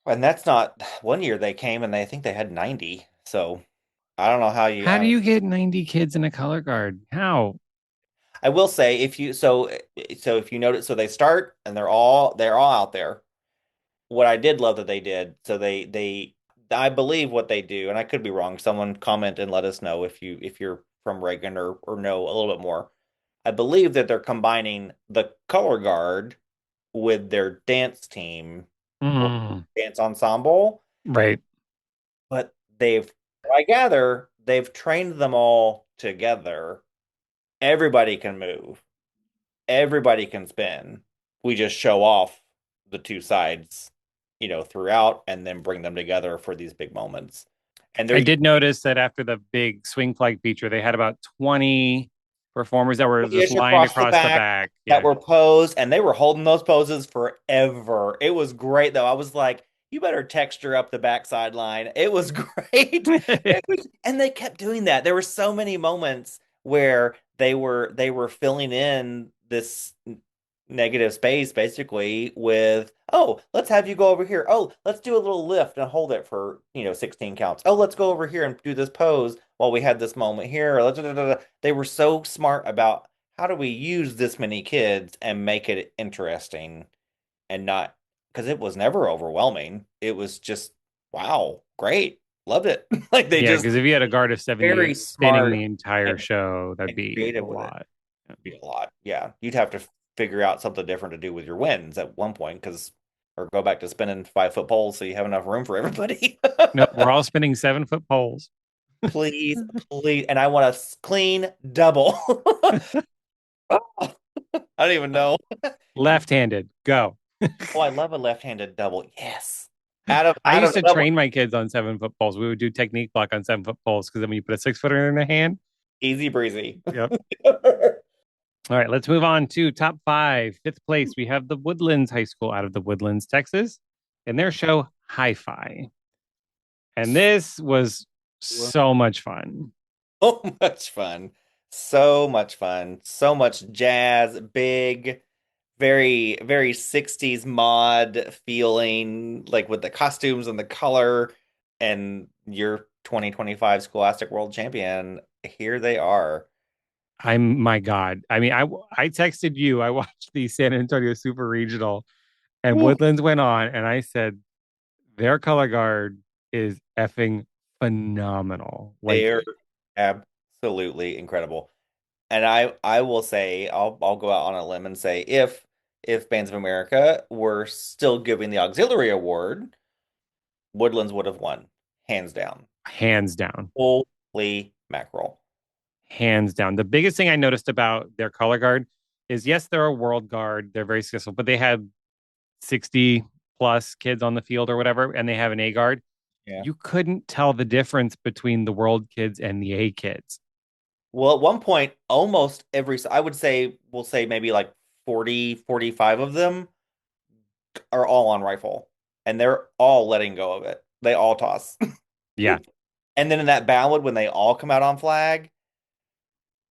And that's not one year they came and they I think they had 90. So I don't know how you How do you get 90 kids in a color guard? How? I will say if you if you notice, so they start and they're all out there. What I did love that they did, so they I believe what they do, and I could be wrong. Someone comment and let us know if you're from Reagan or know a little bit more. I believe that they're combining the color guard with their dance team or Mm, dance ensemble, right. but I gather, they've trained them all together. Everybody can move. Everybody can spin. We just show off the two sides, throughout and then bring them together for these big moments. And I they're did notice that after the big swing flag feature, they had about 20 performers that were just ish lined across the across the back back. that Yeah. were posed and they were holding those poses forever. It was great though. I was like, you better texture up the backside line. It was great. And they kept doing that. There were so many moments where they were filling in this negative space basically with, oh, let's have you go over here. Oh, let's do a little lift and hold it for, 16 counts. Oh, let's go over here and do this pose while we had this moment here. They were so smart about how do we use this many kids and make it interesting and not because it was never overwhelming. It was just, wow, great. Loved it. Like they Yeah, just because if you had a guard of very 78 spinning smart the entire and, show, that'd and be a creative with it. lot. Yeah. Be a lot. Yeah. You'd have to figure out something different to do with your wins at one point because, or go back to spinning 5 foot poles so you have enough room for everybody. No, we're all spinning 7 foot poles. Please, please. And I want a clean double. I don't even know. Left-handed, go. Oh, I love a left-handed double. Yes. Out of I out used of to double. train my kids on 7 foot poles. We would do technique block on 7 foot poles because then when you put a 6 footer in their hand, Easy breezy. yep. All right, let's move on to top five. Fifth place, we have the Woodlands High School out of the Woodlands, Texas, and their show Hi-Fi. And this was so much fun. So much fun. So much fun. So much jazz, big, very, very 60s mod feeling, like with the costumes and the color, and your 2025 Scholastic World Champion. Here they are. I'm my God. I mean, I texted you. I watched the San Antonio Super Regional, and Woo. Woodlands went on, and I said their color guard is effing phenomenal. Like They're absolutely incredible. And I will say I'll go out on a limb and say if Bands of America were still giving the auxiliary award, Woodlands would have won, hands down. hands down, Holy mackerel. hands down. The biggest thing I noticed about their color guard is yes, they're a world guard. They're very successful, but they had 60 plus kids on the field or whatever, and they have an A guard. Yeah. You couldn't tell the difference between the world kids and the A kids. Well, at one point, almost every, I would say, we'll say maybe like 40, 45 of them are all on rifle, and they're all letting go of it. They all toss. Yeah. And then in that ballad, when they all come out on flag,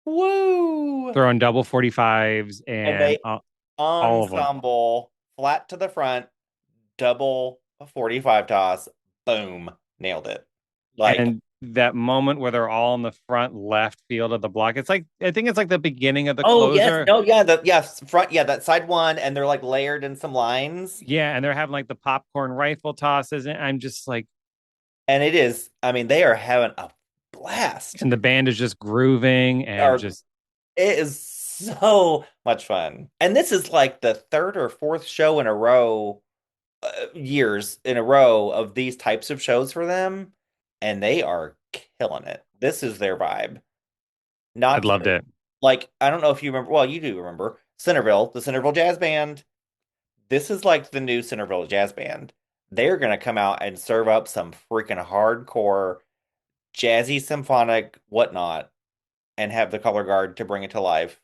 woo! Throwing double 45s And and they all of them. ensemble flat to the front, double a 45 toss, boom, nailed it. Like, And that moment where they're all in the front left field of the block, it's like, I think it's like the beginning of the oh yes, closer. no, yeah, the yes, front, yeah, that side one, and they're like layered in some lines. Yeah. And they're having like the popcorn rifle tosses. And I'm just like, And it is, I mean, they are having a blast. and the band is just grooving and Or just, it is so much fun. And this is like the third or fourth show in a row, years in a row of these types of shows for them, and they are killing it. This is their vibe. I Not loved it. like I don't know if you remember. Well, you do remember Centerville, the Centerville Jazz Band. This is like the new Centerville Jazz Band. They're gonna come out and serve up some freaking hardcore, jazzy, symphonic, whatnot, and have the color guard to bring it to life.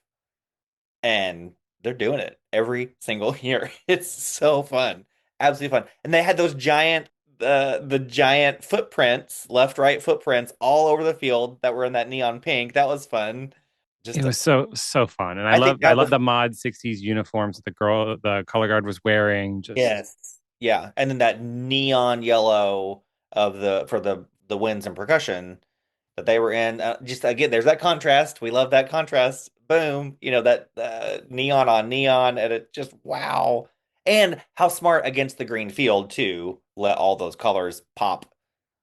And they're doing it every single year. It's so fun, absolutely fun. And they had those giant, the giant footprints, left, right footprints all over the field that were in that neon pink. That was fun. It Just, was so fun. And I think I that love was the mod 60s uniforms that the color guard was wearing. Just yes, yeah. And then that neon yellow of the for the winds and percussion that they were in. Just again, there's that contrast. We love that contrast. Boom, that neon on neon, and it just wow. And how smart against the green field too. Let all those colors pop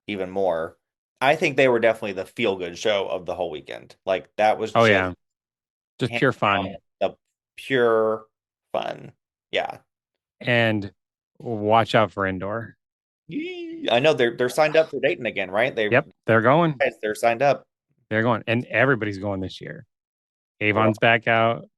even more. I think they were definitely the feel good show of the whole weekend. Like that was oh just yeah, just hands pure down fun. the pure fun. Yeah. And watch out for indoor. Yee. I know they're signed up for Dayton again, right? Yep, they're going. They're signed up. They're going, and everybody's going this year. We're Avon's back out.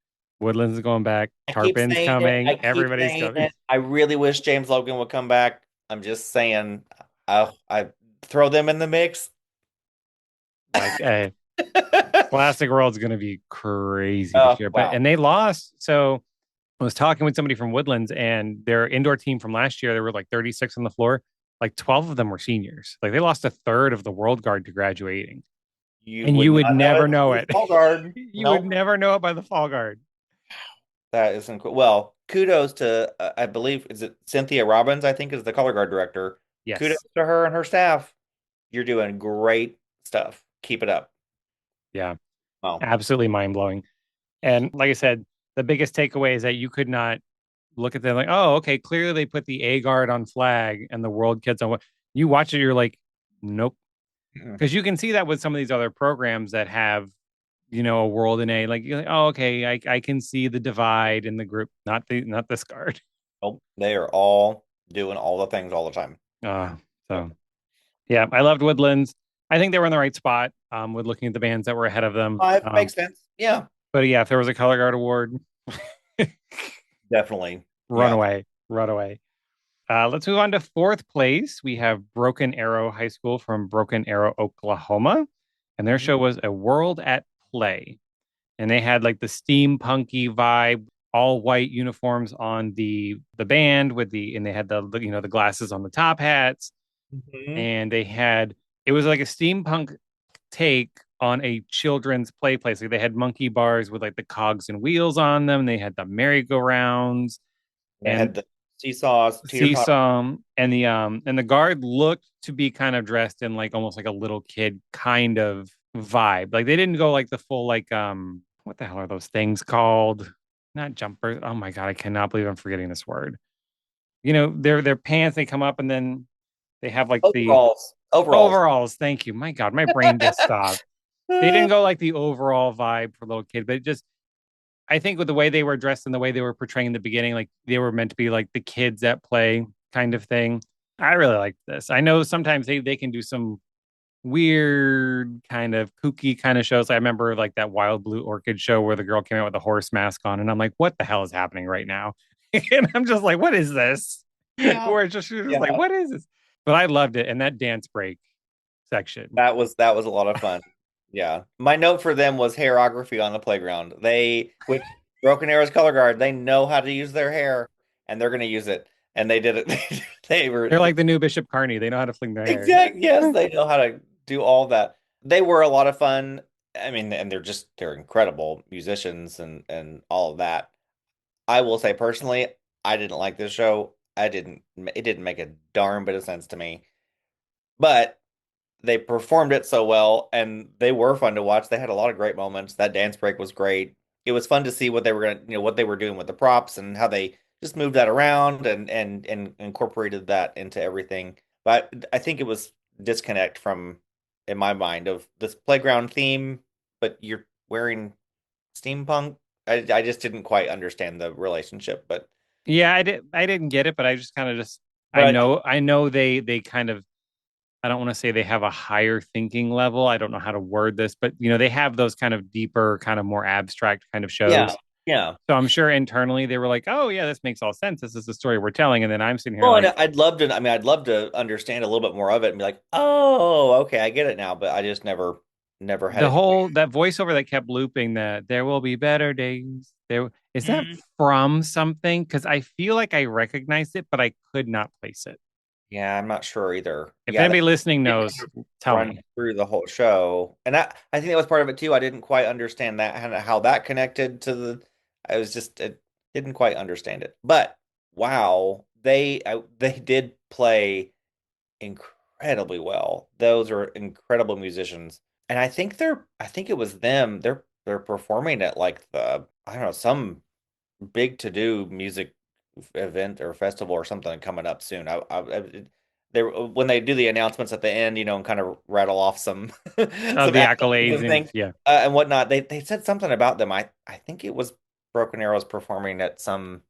Woodlands is going back. I keep Tarpin's saying it. I coming. keep Everybody's saying coming. it. I really wish James Logan would come back. I'm just saying, I throw them in the mix. Like, Classic World's going to be crazy Oh, this year. But wow. and they lost. So I was talking with somebody from Woodlands, and their indoor team from last year, there were like 36 on the floor. Like 12 of them were seniors. Like they lost a third of the world guard to graduating, You and would you would not know never it know from the it. fall guard. You would Nope. never know it by the fall guard. That is incredible. Well, kudos to I believe is it Cynthia Robbins, I think is the color guard director. Kudos Yes. to her and her staff. You're doing great stuff. Keep it up. Yeah. Well, Absolutely mind blowing. And like I said, the biggest takeaway is that you could not look at them like, oh, okay, clearly they put the A guard on flag and the world kids on what you watch it, you're like, nope. mm, Because you can see that with some of these other programs that have, a world in A, like you're like, oh, okay, I can see the divide in the group, not this guard. nope. They are all doing all the things all the time. Uh Yep. so yeah, I loved Woodlands. I think they were in the right spot with looking at the bands that were ahead of them. It makes sense. Yeah, But yeah, if there was a color guard award, definitely. run Yeah. away, run away. Let's move on to fourth place. We have Broken Arrow High School from Broken Arrow, Oklahoma. And their show was A World at Play. And they had like the steampunky vibe, all white uniforms on the band and they had the glasses on the top hats. Mhm. And it was like a steampunk take on a children's play place. Like they had monkey bars with like the cogs and wheels on them. They had the merry-go-rounds They and had the seesaws, teeter see totter. some and the guard looked to be kind of dressed in like almost like a little kid kind of vibe. Like they didn't go like the full like what the hell are those things called? Not jumpers. Oh my god, I cannot believe I'm forgetting this word. Their pants, they come up and then they have like the Overalls. Overalls. overalls. Thank you. My god, my brain just stopped. They didn't go like the overall vibe for little kid, but it just I think with the way they were dressed and the way they were portraying in the beginning, like they were meant to be like the kids at play kind of thing. I really like this. I know sometimes they can do some weird kind of kooky kind of shows. I remember like that Wild Blue Orchid show where the girl came out with a horse mask on, and I'm like, what the hell is happening right now? And I'm just like, what is this? Yeah. Where it's just like, Yeah. what is this? But I loved it. And that dance break section. That was a lot of fun. Yeah. My note for them was hairography on the playground. Which Broken Arrow's color guard, they know how to use their hair and they're going to use it. And they did it. They were They're like the new Bishop Carney. They know how to fling their hair. exact. Yes, they know how to do all that. They were a lot of fun. I mean, and they're incredible musicians and all of that. I will say personally, I didn't like this show. It didn't make a darn bit of sense to me. But they performed it so well and they were fun to watch. They had a lot of great moments. That dance break was great. It was fun to see what they were going to, what they were doing with the props and how they just moved that around and incorporated that into everything. But I think it was disconnect from, in my mind, of this playground theme, but you're wearing steampunk. I just didn't quite understand the relationship, Yeah, I didn't get it, but I just kind of just but I know they kind of I don't want to say they have a higher thinking level. I don't know how to word this, but they have those kind of deeper, kind of more abstract kind of yeah, shows. yeah. So I'm sure internally they were like, "Oh yeah, this makes all sense. This is the story we're telling." And then I'm sitting here Well, and like I'd love to understand a little bit more of it and be like, oh, okay, I get it now. But I just never had the it. whole that voiceover that kept looping that there will be better days. There is that Mhm. from something because I feel like I recognized it, but I could not place it. Yeah, I'm not sure either. If Yeah, anybody listening did knows, kind of tell run me. through the whole show, and I think that was part of it too. I didn't quite understand that and how that connected to the. I was just I didn't quite understand it, but wow, they did play incredibly well. Those are incredible musicians. And I think it was them. They're performing at like the I don't know, some big to do music event or festival or something coming up soon. They when they do the announcements at the end, and kind of rattle off some some The accolades accolades and and things yeah. and whatnot. They said something about them. I think it was Broken Arrows performing at some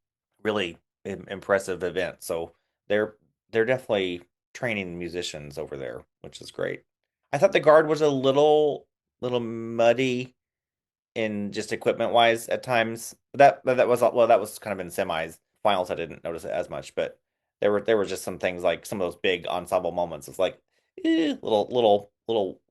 really impressive event. So they're they're definitely training musicians over there, which is great. I thought the guard was a little muddy in just equipment wise at times. That was well, that was kind of in semis. Finals, I didn't notice it as much, but there were just some things like some of those big ensemble moments. It's like little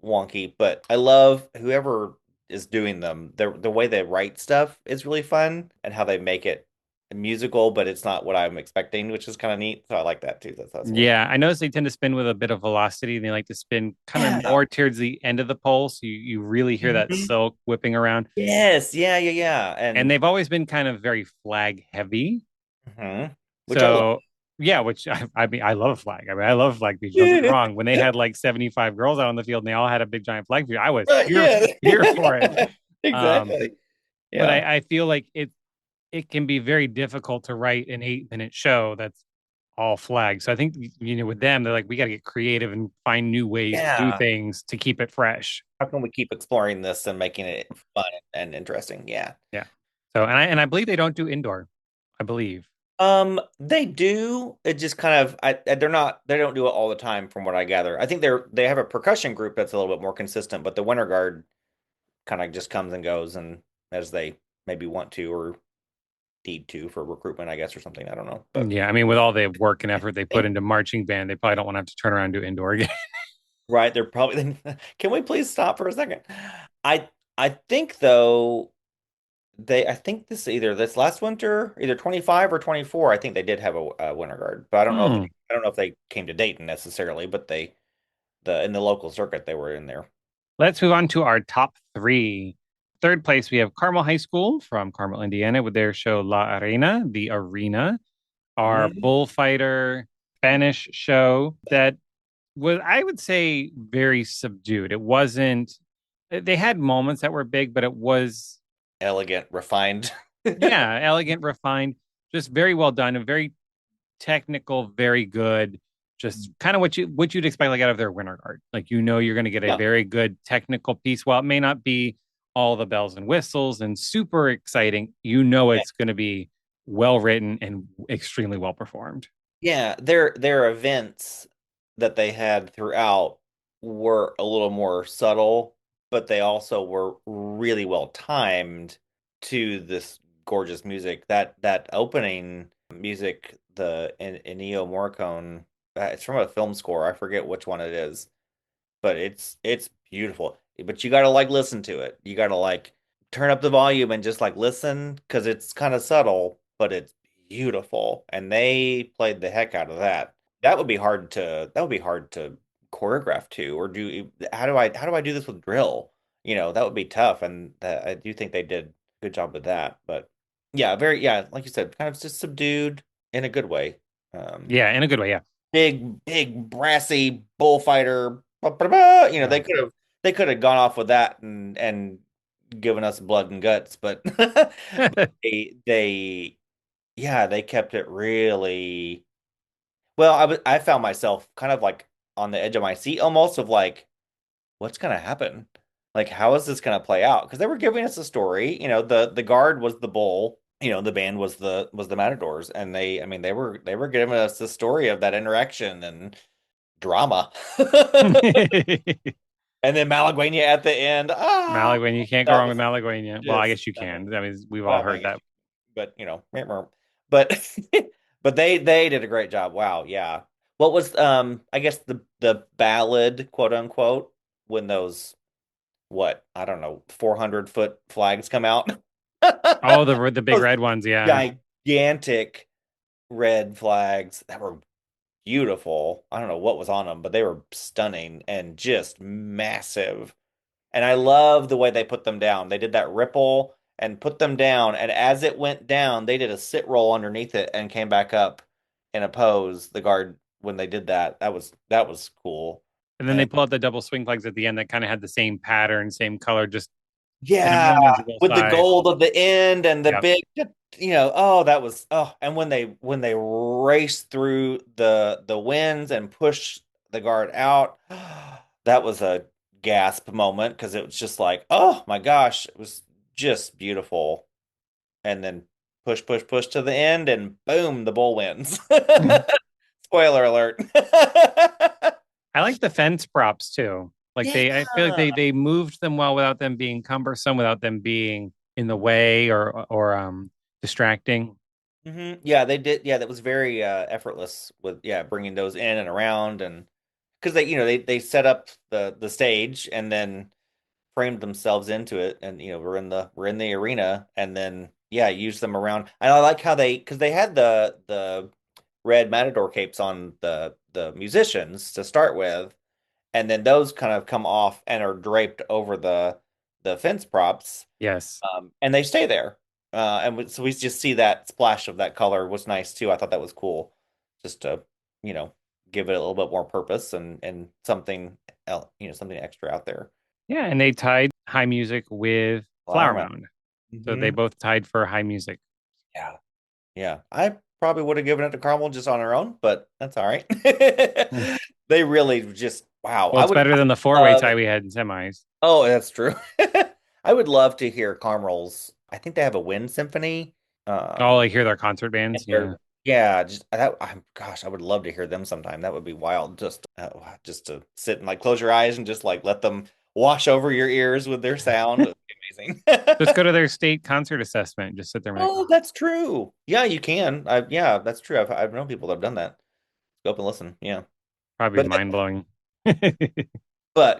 wonky, but I love whoever is doing them. The way they write stuff is really fun and how they make it. musical, but it's not what I'm expecting, which is kind of neat. So I like that too. That's really Yeah, I noticed they tend to spin with a bit of velocity. They like to spin kind of yeah. more towards the end of the pole, so you really hear that Mhm. silk whipping around. Yes, yeah. And And they've always been kind of very flag heavy. mhm. Which I love. So yeah, which I mean, I love flag. I mean, I love flag beach. Don't get me Yeah. wrong. When they had like 75 girls out on the field and they all had a big giant flag beach, I was Right, here yeah. here for it. Um, Exactly. but Yeah. I feel like it can be very difficult to write an 8 minute show that's all flags. So I think with them, they're like, we got to get creative and find new ways to do Yeah. things to keep it fresh. How can we keep exploring this and making it fun and interesting? Yeah. Yeah. So and I believe they don't do indoor. I believe. They do. It just kind of they don't do it all the time from what I gather. I think they have a percussion group that's a little bit more consistent, but the Winter Guard kind of just comes and goes and as they maybe want to or need to for recruitment, I guess, or something. I don't know. But Yeah, I mean, with all the work and effort they I put into marching band, they probably don't want to have to turn around and do indoor again. right, they're probably can we please stop for a second? I I think though I think this last winter, either 25 or 24, I think they did have a winter guard. But Hmm. I don't know if they came to Dayton necessarily, but the in the local circuit they were in there. Let's move on to our top three. Third place, we have Carmel High School from Carmel, Indiana, with their show La Arena, the Arena, our Mhm. bullfighter Spanish show that was, I would say, very subdued. It wasn't, they had moments that were big, but it was, Elegant, refined. yeah, elegant, refined, just very well done and very technical, very good. Just kind of what you'd expect like out of their winter guard. Like you're going to get a Yeah. very good technical piece. While it may not be all the bells and whistles and super exciting, it's going to be well written and extremely well performed. Yeah, their events that they had throughout were a little more subtle, but they also were really well timed to this gorgeous music. That opening music, the Ennio Morricone, it's from a film score. I forget which one it is, but it's beautiful. But you gotta like listen to it. You gotta like turn up the volume and just like listen because it's kind of subtle, but it's beautiful. And they played the heck out of that. That would be hard to choreograph to or do. How do I do this with drill? That would be tough. And I do think they did a good job with that. But yeah, yeah, like you said, kind of just subdued in a good way. Um, Yeah, in a good way. Yeah. big brassy bullfighter. Yeah. They could have gone off with that and given us blood and guts, but but they yeah, they kept it really well. I found myself kind of like on the edge of my seat almost of like what's gonna happen? Like how is this gonna play out? Because they were giving us a story. The guard was the bull. The band was the matadors, and I mean, they were giving us the story of that interaction and drama. And then Malagueña at the end. Malagueña, you can't go That wrong with was Malagueña. Well, I just guess you can. I mean, we've all well, I heard guess, that. but meh, meh. But but they did a great job. Wow, yeah. What was I guess the ballad, quote unquote, when those what, I don't know, 400-foot flags come out. Oh, the big Those red ones, yeah. gigantic red flags that were beautiful. I don't know what was on them, but they were stunning and just massive. And I love the way they put them down. They did that ripple and put them down, and as it went down, they did a sit roll underneath it and came back up in a pose. The guard when they did that, that was cool. And then they And pull out the double swing flags at the end that kind of had the same pattern, same color, just in a yeah, more musical with the side. gold of the end and the Yep. big, oh, that was and when they raced through the winds and pushed the guard out, that was a gasp moment because it was just like, oh my gosh, it was just beautiful. And then push to the end, and boom, the bull wins. Spoiler alert. I like the fence props too. Like Yeah. I feel like they moved them well without them being cumbersome, without them being in the way or distracting. Yeah, they did. Yeah, that was very effortless with bringing those in and around and because they set up the stage and then framed themselves into it and we're in the arena and then yeah, use them around. And I like how because they had the red matador capes on the musicians to start with, and then those kind of come off and are draped over the fence props, Yes. and they stay there. So we just see that splash of that color was nice too. I thought that was cool, just to you know give it a little bit more purpose and something else, something extra out there. Yeah, and they tied High Music with Flower Flower Mound. Mound. So they Hmm. both tied for High Music. Yeah, yeah. I probably would have given it to Carmel just on her own, but that's all right. Hmm. They really just wow. Well, it's better than the four-way Love. tie we had in semis. Oh, that's true. I would love to hear Carmel's. I think they have a wind symphony. Oh, Um, like hear their concert bands. Yeah, yeah, just that. Gosh, I would love to hear them sometime. That would be wild. Just to sit and like close your eyes and just like let them wash over your ears with their sound. It would be just amazing. go to their state concert assessment. Just sit there and be like, Oh, that's true. Yeah, you can. Yeah, that's true. I've known people that have done that. Go up and listen. Yeah, probably but mind blowing.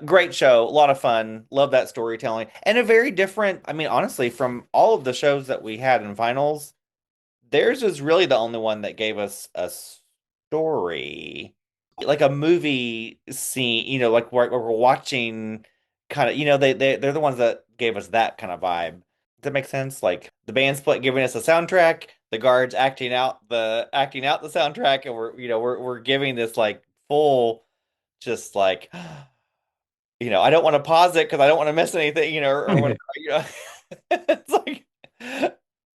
great show, a lot of fun. Love that storytelling, and a very different. I mean, honestly, from all of the shows that we had in finals, theirs was really the only one that gave us a story, like a movie scene. Like where we're watching, kind of. They're the ones that gave us that kind of vibe. Does that make sense? Like the band's giving us a soundtrack, the guards acting out the soundtrack, and we're giving this like full, just like. I don't want to pause it because I don't want to miss anything, or whatever. It's like,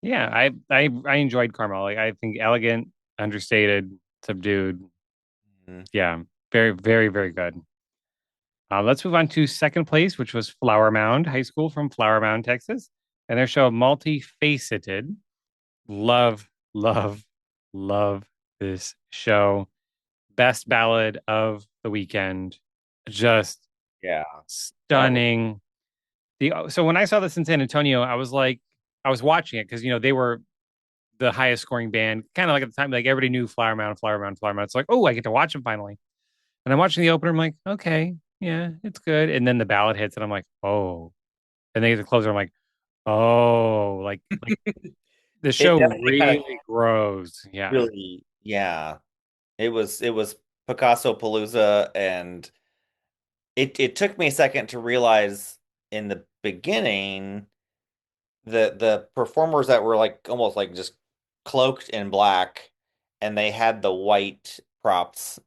Yeah, I enjoyed Carmel. Like, I think elegant, understated, subdued. mm, Yeah, very, very, very good. Let's move on to second place, which was Flower Mound High School from Flower Mound, Texas, and their show Multifaceted. Love, love, love this show. Best ballad of the weekend. Just yeah, that was stunning. So when I saw this in San Antonio, I was like, I was watching it because they were the highest scoring band, kind of like at the time, like everybody knew Flower Mound, Flower Mound, Flower Mound. It's like, oh, I get to watch them finally. And I'm watching the opener. I'm like, okay, yeah, it's good. And then the ballad hits, and I'm like, oh. And then the closer, I'm like, oh, like the it show definitely kind of really grows. Yeah. really, yeah. It was Picasso Palooza, and it took me a second to realize in the beginning that the performers that were like almost like just cloaked in black, and they had the white props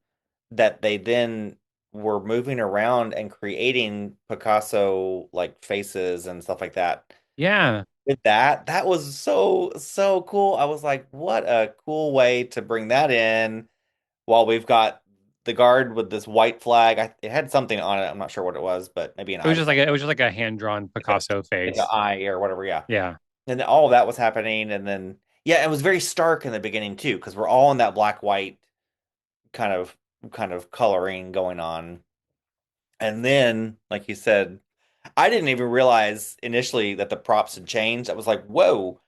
that they then were moving around and creating Picasso like faces and stuff like that. Yeah. With that was so cool. I was like, what a cool way to bring that in while we've got the guard with this white flag. It had something on it. I'm not sure what it was, but maybe an eye, It was just like a hand drawn Picasso like an face. eye or whatever. Yeah. Yeah. And all of that was happening, and then yeah, it was very stark in the beginning too, because we're all in that black white kind of coloring going on. And then, like you said, I didn't even realize initially that the props had changed. I was like, whoa,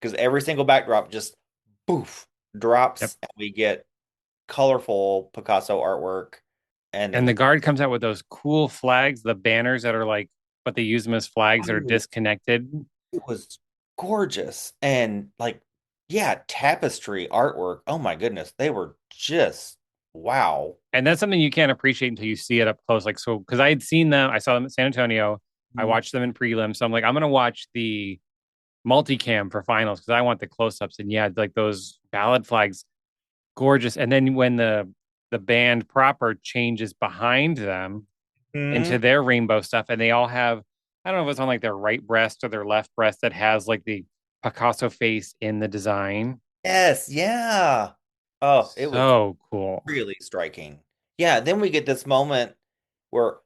because every single backdrop just poof Yep. drops, and we get colorful Picasso artwork. And then And the guard comes out with those cool flags, the banners that are like, but they use them as flags that are oh, disconnected. it was gorgeous. And like, yeah, tapestry artwork. Oh my goodness, they were just wow. And that's something you can't appreciate until you see it up close. Like, so, because I had seen them, I saw them at San Antonio. I Mhm. watched them in prelim. So I'm like, I'm going to watch the multicam for finals because I want the close ups. And yeah, like those ballad flags, gorgeous. And then when the band proper changes behind them into their rainbow stuff, and they all have, I don't know if it's on like their right breast or their left breast that has like the Picasso face in the design. Yes, yeah. Oh, it was So cool. really striking. Yeah, then we get this moment where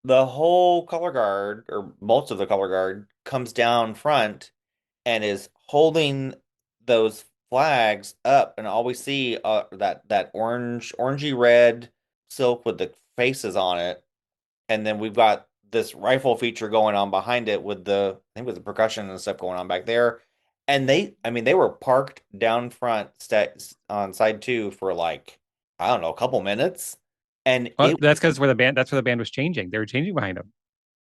the whole color guard, or most of the color guard, comes down front and is holding those flags up, and all we see that orangey red silk with the faces on it, and then we've got this rifle feature going on behind it with I think with the percussion and stuff going on back there. And I mean, they were parked down front on side two for like, I don't know, a couple minutes. And Well, that's where the band was changing. They were changing behind them.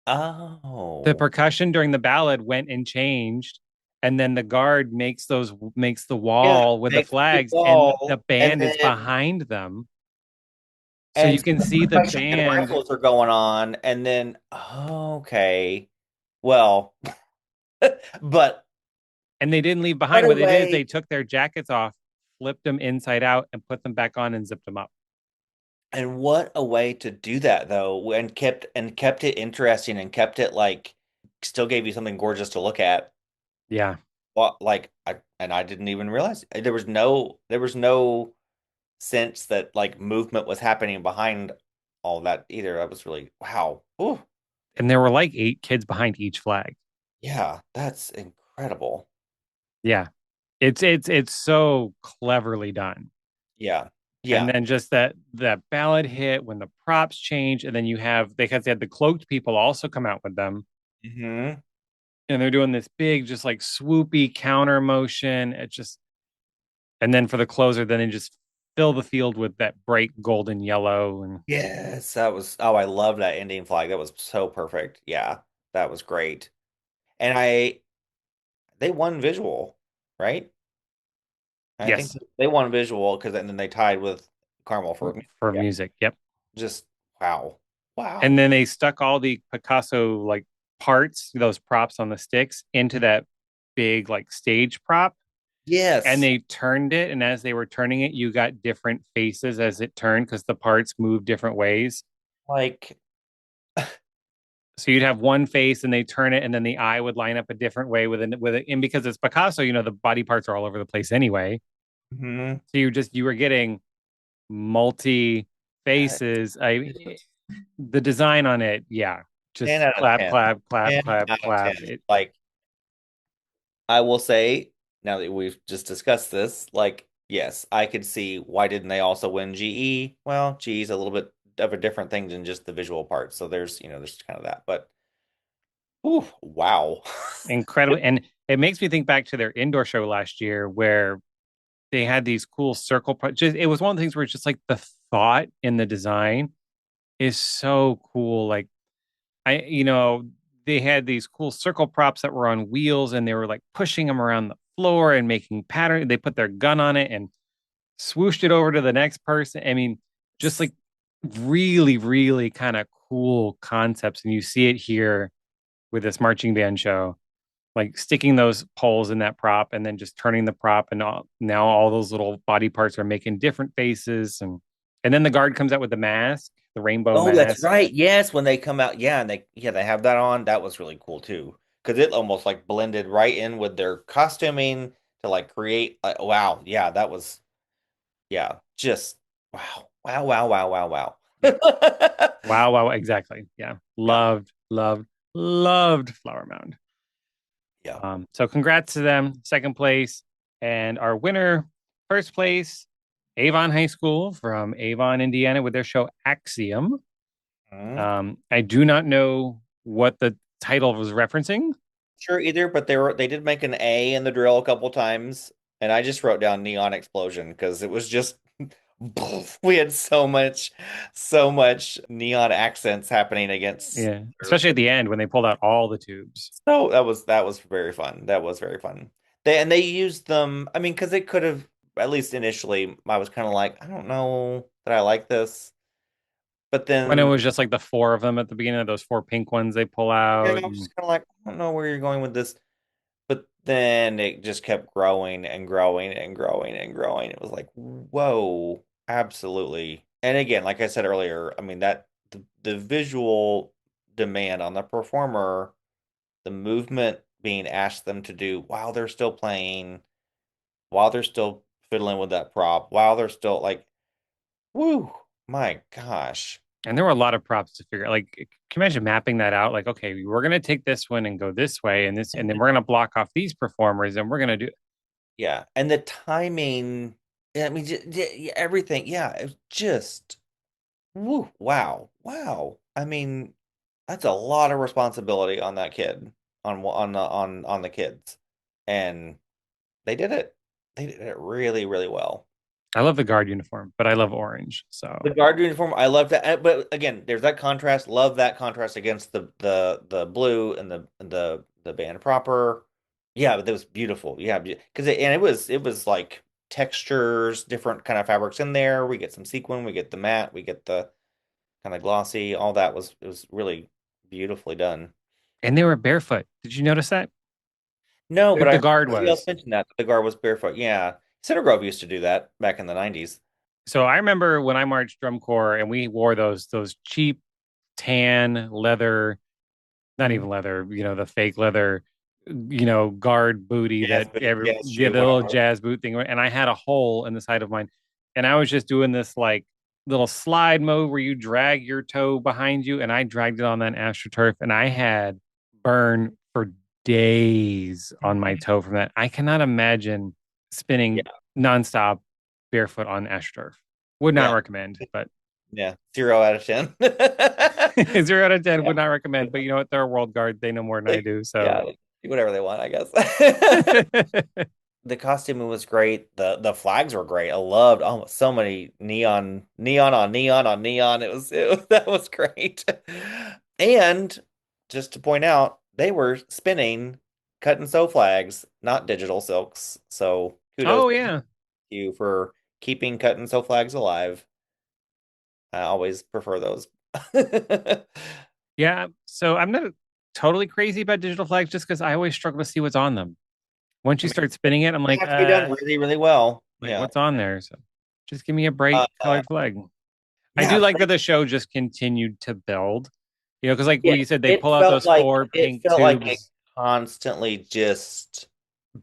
The oh, percussion during the ballad went and changed and then the guard makes the Yeah, wall with the makes a big flags, and the wall, and band is then behind them, so you and can see the suppression and band. rifles are going on, and then okay, well, but And they didn't leave what behind. a What they did is way, they took their jackets off, flipped them inside out, and put them back on and zipped them up. and what a way to do that though, and kept it interesting and kept it like still gave you something gorgeous to look at. Yeah. Well, like I didn't even realize there was no sense that like movement was happening behind all that either. I was really wow. Ooh, And there were like 8 kids behind each flag. yeah, that's incredible. Yeah. It's so cleverly done. Yeah. And Yeah. then just that ballad hit when the props change, and then you have because they had the cloaked people also come out with them, Hmm. and they're doing this big, just like swoopy counter motion. It just and then for the closer, then they just fill the field with that bright golden yellow. And Yes, that was I love that ending flag. That was so perfect. Yeah, that was great. And they won visual, right? I think yes, they won visual because then they tied with Carmel for, for for yeah. music. Yep. Just wow. And Wow. then they stuck all the Picasso like parts, those props on the sticks, into that big like stage prop, and Yes. they turned it. And as they were turning it, you got different faces as it turned because the parts moved different ways. Like So you'd have one face and they turn it, and then the eye would line up a different way with it. And because it's Picasso, the body parts are all over the place anyway. mhm. So you were getting multi Uh, faces. The design on it, yeah, 10 just out of clap, 10. clap, clap, 10 clap, out of clap. 10. Like I will say, now that we've just discussed this, like, yes, I could see why didn't they also win GE? Well, GE is a little bit of a different thing than just the visual part. So there's kind of that. But ooh, wow. Incredible. And it makes me think back to their indoor show last year where they had these cool just it was one of the things where it's just like the thought in the design is so cool. Like they had these cool circle props that were on wheels, and they were like pushing them around the floor and making pattern. They put their gun on it and swooshed it over to the next person. I mean, just like really, really kind of cool concepts. And you see it here with this marching band show, like sticking those poles in that prop and then just turning the prop, and now all those little body parts are making different faces. And then the guard comes out with the mask, the rainbow Oh, that's mask. right. Yes, when they come out, yeah, and they have that on. That was really cool too, because it almost like blended right in with their costuming to like create. Wow, yeah, that was yeah, just wow, wow, wow, wow, wow, wow. Wow, wow, exactly. Yeah. Yeah, Loved, loved, loved Flower Mound. yeah. So congrats to them, second place. And our winner, first place, Avon High School from Avon, Indiana, with their show Axiom. Mhm. I do not know what the title was referencing. Sure either, but they did make an A in the drill a couple times, and I just wrote down neon explosion because it was just we had so much neon accents happening against. Yeah, especially at the end when they pulled out all the tubes. So that was very fun. That was very fun. They used them. I mean, because it could have at least initially. I was kind of like, I don't know that I like this, but When it then was just like the four of them at the beginning of those four pink ones they pull yeah, out. I was just kind of like, I don't know where you're going with this. But then it just kept growing and growing and growing and growing. It was like, whoa, absolutely. And again, like I said earlier, I mean that the visual demand on the performer, the movement being asked them to do while they're still playing, while they're still fiddling with that prop, while they're still like, whoo, my gosh. And there were a lot of props to figure out. Like, can you imagine mapping that out? Like, okay, we're gonna take this one and go this way, and this, and then we're gonna block off these performers, and we're gonna do. Yeah, and the timing, yeah, I mean, yeah, everything, yeah, it was just, woo, wow, wow. I mean, that's a lot of responsibility on that kid, on the kids, and they did it. They did it really, really well. I love the guard uniform, but I love orange. The So, guard uniform, I love that, but again, there's that contrast. Love that contrast against the blue and the band proper. Yeah, but it was beautiful. Yeah, because it was like textures, different kind of fabrics in there. We get some sequin, we get the matte, we get the kind of glossy. All that was it was really beautifully done. And they were barefoot. Did you notice that? No, but I The heard guard somebody else was. mention that the guard was barefoot. Yeah, Center Grove used to do that back in the 90s. So I remember when I marched drum corps and we wore those cheap tan leather, not Mhm. even leather, the fake leather, guard booty Jazz that boot, ever, jazz yeah, shoe, the little whatever. jazz boot thing. And I had a hole in the side of mine. And I was just doing this like little slide mode where you drag your toe behind you. And I dragged it on that AstroTurf and I had burn for days on my Mhm. toe from that. I cannot imagine spinning Yeah, nonstop barefoot on AstroTurf. Would not yeah, recommend, but yeah. 0 out of 10. 0 out of 10 Yeah, would not recommend. But you know what? They're a world guard. They know more than I do. So yeah, do whatever they want, I guess. The costuming was great. The flags were great. I loved so many neon on neon on neon. It was that was great. And just to point out, they were spinning cut and sew flags, not digital silks. So kudos oh to yeah. you for keeping cut and sew flags alive. I always prefer those. Yeah. So I'm not totally crazy about digital flags just because I always struggle to see what's on them. Once I you mean, start spinning it, I'm they like, have to be done really, really well. like Yeah. what's on there? So just give me a bright Uh, colored flag. I yeah, do like that the show just continued to build, because like what yeah, you said, they pull out those four it pink felt like it tubes. constantly just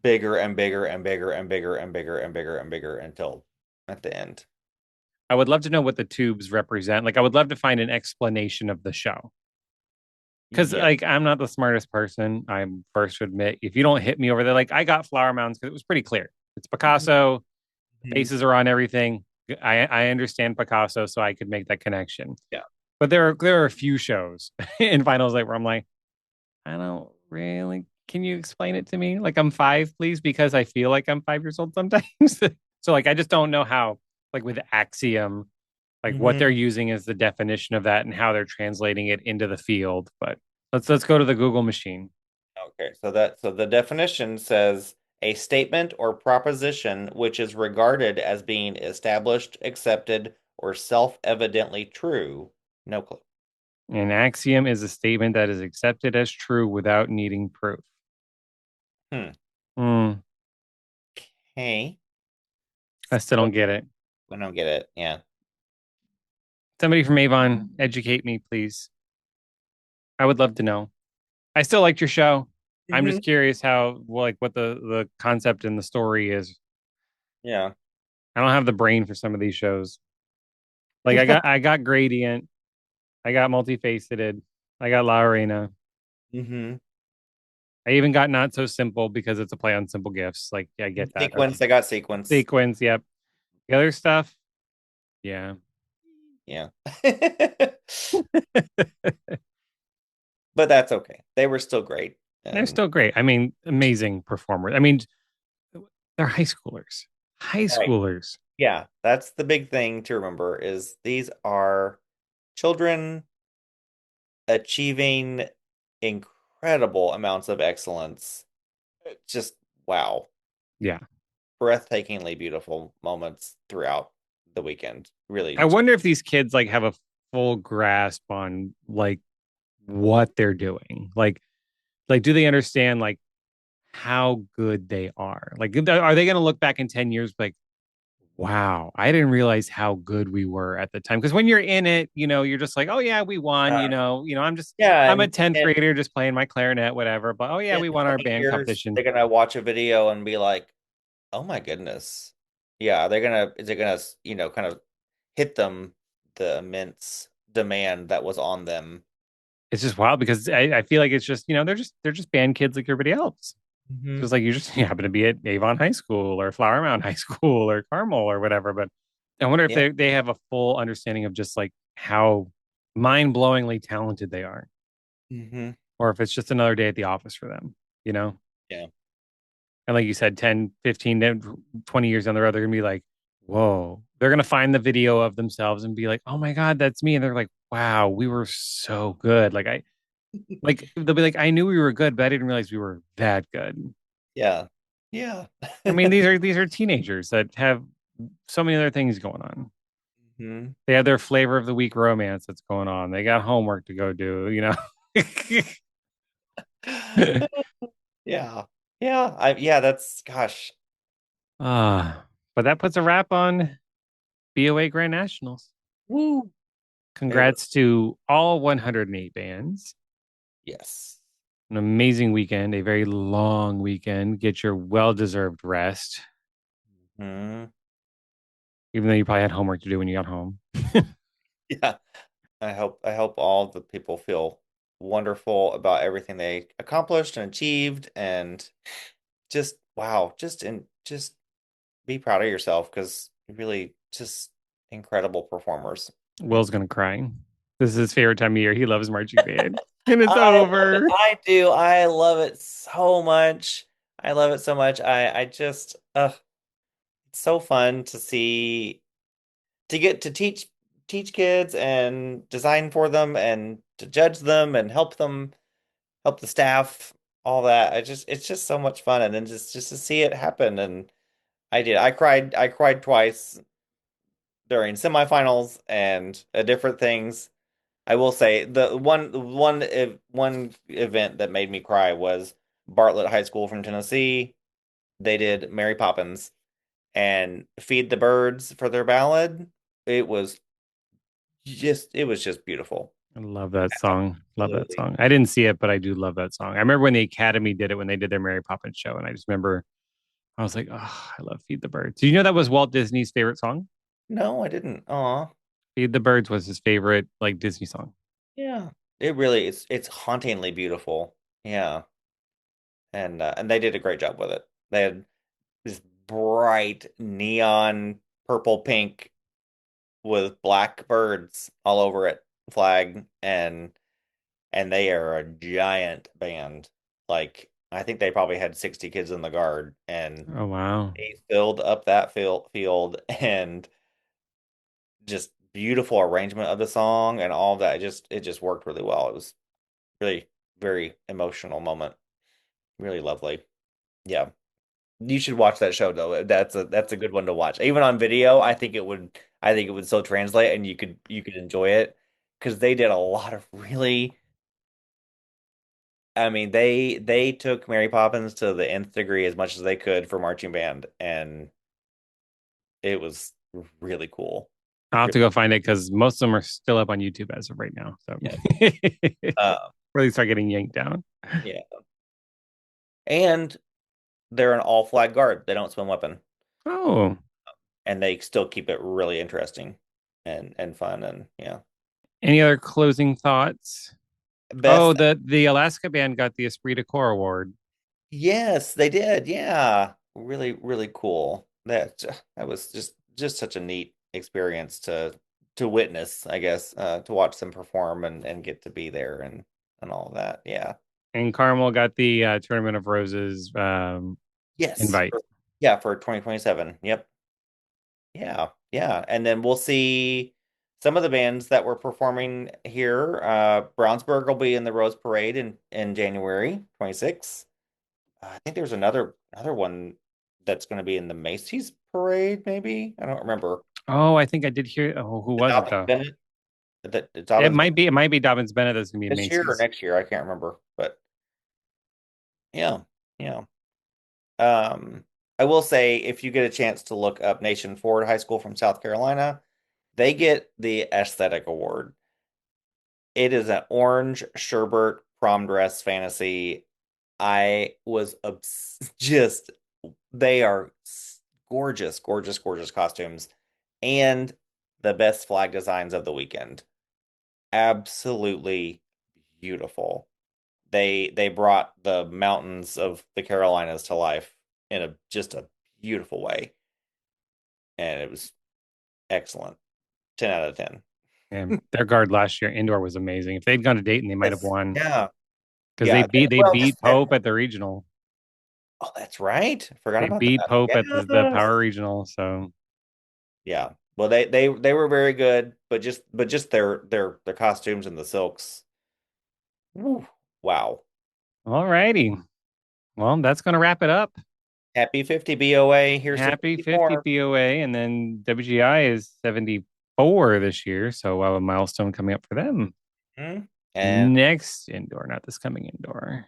bigger and bigger and bigger and bigger and bigger and bigger and bigger until at the end. I would love to know what the tubes represent. Like I would love to find an explanation of the show. Because Yeah. like I'm not the smartest person. I'm first to admit. If you don't hit me over there, like I got flower mounds because it was pretty clear. It's Picasso. Mhm. Faces are on everything. I understand Picasso, so I could make that connection. Yeah. But there are a few shows in finals like where I'm like, I don't really. Can you explain it to me? Like I'm five, please, because I feel like I'm 5 years old sometimes. So like I just don't know how, like with Axiom, like what Hmm. they're using as the definition of that and how they're translating it into the field. But let's go to the Google machine. Okay, so the definition says a statement or proposition which is regarded as being established, accepted, or self-evidently true. No clue. An axiom is a statement that is accepted as true without needing proof. Hmm. Hmm, Hey, I still don't get it. I don't get it. Yeah. Somebody from Avon, educate me, please. I would love to know. I still liked your show. I'm Hmm. just curious how, well, like, what the concept and the story is. Yeah. I don't have the brain for some of these shows. Like, I got Gradient, I got Multifaceted, I got La Arena. Hmm. I even got Not So Simple because it's a play on simple gifts. Like, yeah, I get that. Okay. Sequence. I got sequence. Sequence, yep. The other stuff, yeah. Yeah. But that's okay. They were still great. They're And still great. I mean, amazing performers. I mean, they're high schoolers. High all right. schoolers. Yeah, that's the big thing to remember is these are children achieving incredible amounts of excellence. Just wow. Yeah. Breathtakingly beautiful moments throughout the weekend. I Really. wonder if these kids like have a full grasp on like what they're doing. Like do they understand like how good they are? Like are they going to look back in 10 years like wow, I didn't realize how good we were at the time because when you're in it, you're just like, "Oh yeah, we won," uh, yeah, I'm a 10th and grader just playing my clarinet whatever, but oh yeah, in we won our 20 band years competition. they're gonna watch a video and be like, "Oh my goodness." Yeah, they're gonna kind of hit them the immense demand that was on them. It's just wild because I feel like it's just, they're just band kids like everybody else. Hmm. Just like you happen to be at Avon High School or Flower Mound High School or Carmel or whatever. But I wonder if Yeah. they have a full understanding of just like how mind blowingly talented they are, Hmm. or if it's just another day at the office for them, you know? Yeah. And like you said, 10, 15, 20 years down the road, they're going to be like, whoa, they're going to find the video of themselves and be like, oh my God, that's me. And they're like, wow, we were so good. Like they'll be like, I knew we were good, but I didn't realize we were that good. Yeah. Yeah. I mean, these are teenagers that have so many other things going on. Mhm. They have their flavor of the week romance that's going on. They got homework to go do, you know. Yeah. Yeah, that's gosh. But that puts a wrap on BOA Grand Nationals. Woo. It was Congrats to all 108 bands. yes. An amazing weekend, a very long weekend. Get your well-deserved rest, Mhm. even though you probably had homework to do when you got home. Yeah. I hope all the people feel wonderful about everything they accomplished and achieved and just wow, just be proud of yourself because really just incredible performers. Will's gonna cry. This is his favorite time of year. He loves marching band. And it's I love it. over. I do. I love it so much. I love it so much. I just it's so fun to see to get to teach kids and design for them and to judge them and help the staff, all that. It's just so much fun and then just to see it happen and I cried twice during semifinals and different things. I will say the one event that made me cry was Bartlett High School from Tennessee. They did Mary Poppins and Feed the Birds for their ballad. It was it was just beautiful. I love that song. Love that Absolutely. song. I didn't see it, but I do love that song. I remember when the Academy did it when they did their Mary Poppins show, and I just remember I was like, oh, I love Feed the Birds. Do you know that was Walt Disney's favorite song? No, I didn't. Aw. Feed the Birds was his favorite like Disney song. Yeah. It really it's hauntingly beautiful. Yeah. And they did a great job with it. They had this bright neon purple pink with black birds all over it flag and they are a giant band. Like I think they probably had 60 kids in the guard and Oh wow. they filled up that field and just beautiful arrangement of the song and all of that. It just worked really well. It was really very emotional moment. Really lovely. Yeah. You should watch that show though. That's a good one to watch. Even on video, I think it would still translate and you could enjoy it because they did a lot of really I mean they took Mary Poppins to the nth degree as much as they could for marching band and it was really cool. I'll have Really, to go find it because most of them are still up on YouTube as of right now. So yeah. Uh, really start getting yanked down. yeah. And they're an all flag guard. They don't swim weapon Oh, and they still keep it really interesting and fun and yeah. any other closing thoughts? Oh, Best the Alaska band got the Esprit de Corps award. Yes, they did. Yeah. Really, really cool. That was just such a neat experience to witness, I guess, to watch them perform and get to be there and all of that. Yeah. And Carmel got the Tournament of Roses Yes. invite. Yeah, for 2027. Yep. Yeah. Yeah. And then we'll see some of the bands that were performing here. Brownsburg will be in the Rose Parade in January 26th. I think there's another one that's going to be in the Macy's parade, maybe. I don't remember. Oh, I think I did hear. Oh, who was it Dobbins though? Bennett. That It Dobbins might be. It might be Dobbins Bennett that's gonna be in this year or Macy's. next year, I can't remember. But yeah, yeah. Um, I will say if you get a chance to look up Nation Ford High School from South Carolina, they get the aesthetic award. It is an orange sherbet prom dress fantasy. I was just they are gorgeous, gorgeous, gorgeous costumes and the best flag designs of the weekend. Absolutely beautiful. They brought the mountains of the Carolinas to life in a just a beautiful way, and it was excellent. 10 out of 10. And their guard last year indoor was amazing. If they'd gone to Dayton, they might have Yes. won Yeah. because Yeah. they Well, beat Pope at the regional. oh, that's right. Forgot They about beat that. Pope at the Yes. Power Regional. So Yeah. Well, they were very good, but just their costumes and the silks. Woo, wow. all righty. Well, that's going to wrap it up. Happy 50 BOA. Here's to Happy 50 50 more. BOA. And then WGI is 74 this year. So we'll have a milestone coming up for them. Mhm. And Next indoor, not this coming indoor.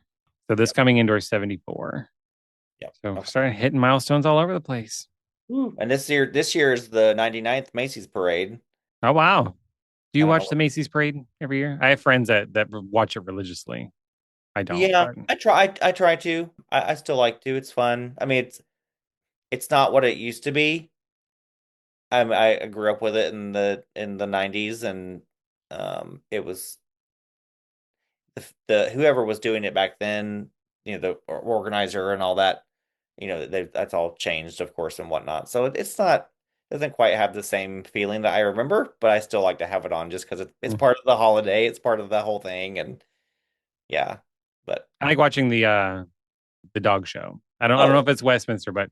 So this yep, coming indoor is 74. yep. So we're Okay. starting hitting milestones all over the place. Woo. And this year is the 99th Macy's parade. Oh, wow. Do I you don't watch know. the Macy's parade every year? I have friends that watch it religiously. I don't, Yeah, but I try to. I still like to. It's fun. I mean, it's not what it used to be. I grew up with it in the 90s, and it was the whoever was doing it back then, the organizer and all that, that's all changed, of course, and whatnot. So it's not doesn't quite have the same feeling that I remember, but I still like to have it on just because it's mm, part of the holiday, it's part of the whole thing, and yeah. But I like watching the dog show. I don't know oh, if it's Westminster, but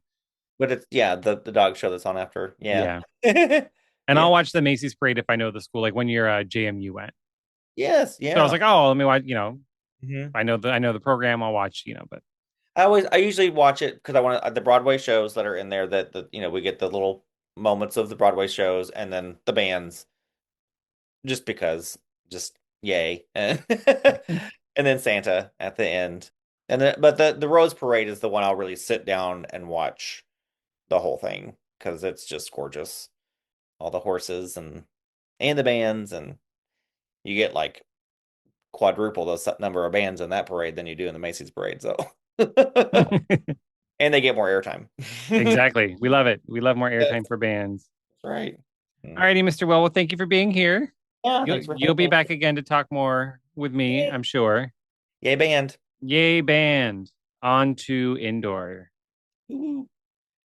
but it's yeah, the dog show that's on after, yeah. yeah. And Yeah. I'll watch the Macy's parade if I know the school. Like one year, JMU went. Yes, So I was yeah. like, oh, let me watch. Hmm. I know the program. I'll watch. But I usually watch it because I want the Broadway shows that are in there that we get the little moments of the Broadway shows and then the bands just because just yay and and then Santa at the end. And then but the Rose Parade is the one I'll really sit down and watch the whole thing because it's just gorgeous. All the horses and the bands, and you get like quadruple the number of bands in that parade than you do in the Macy's parade, so and they get more airtime. exactly, we love it. We love more Yes, airtime for bands. that's right. All Mm. righty, Mr. Well, thank you for being here. Yeah, You'll thanks for you'll having be me. back again to talk more with me, Yay, I'm sure. yay band. Yay, band. On to indoor. Woo.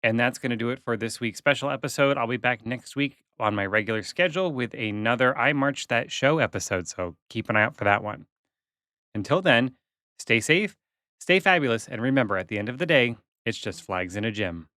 And that's going to do it for this week's special episode. I'll be back next week on my regular schedule with another I Marched That Show episode. So keep an eye out for that one. Until then, stay safe, stay fabulous, and remember at the end of the day, it's just flags in a gym.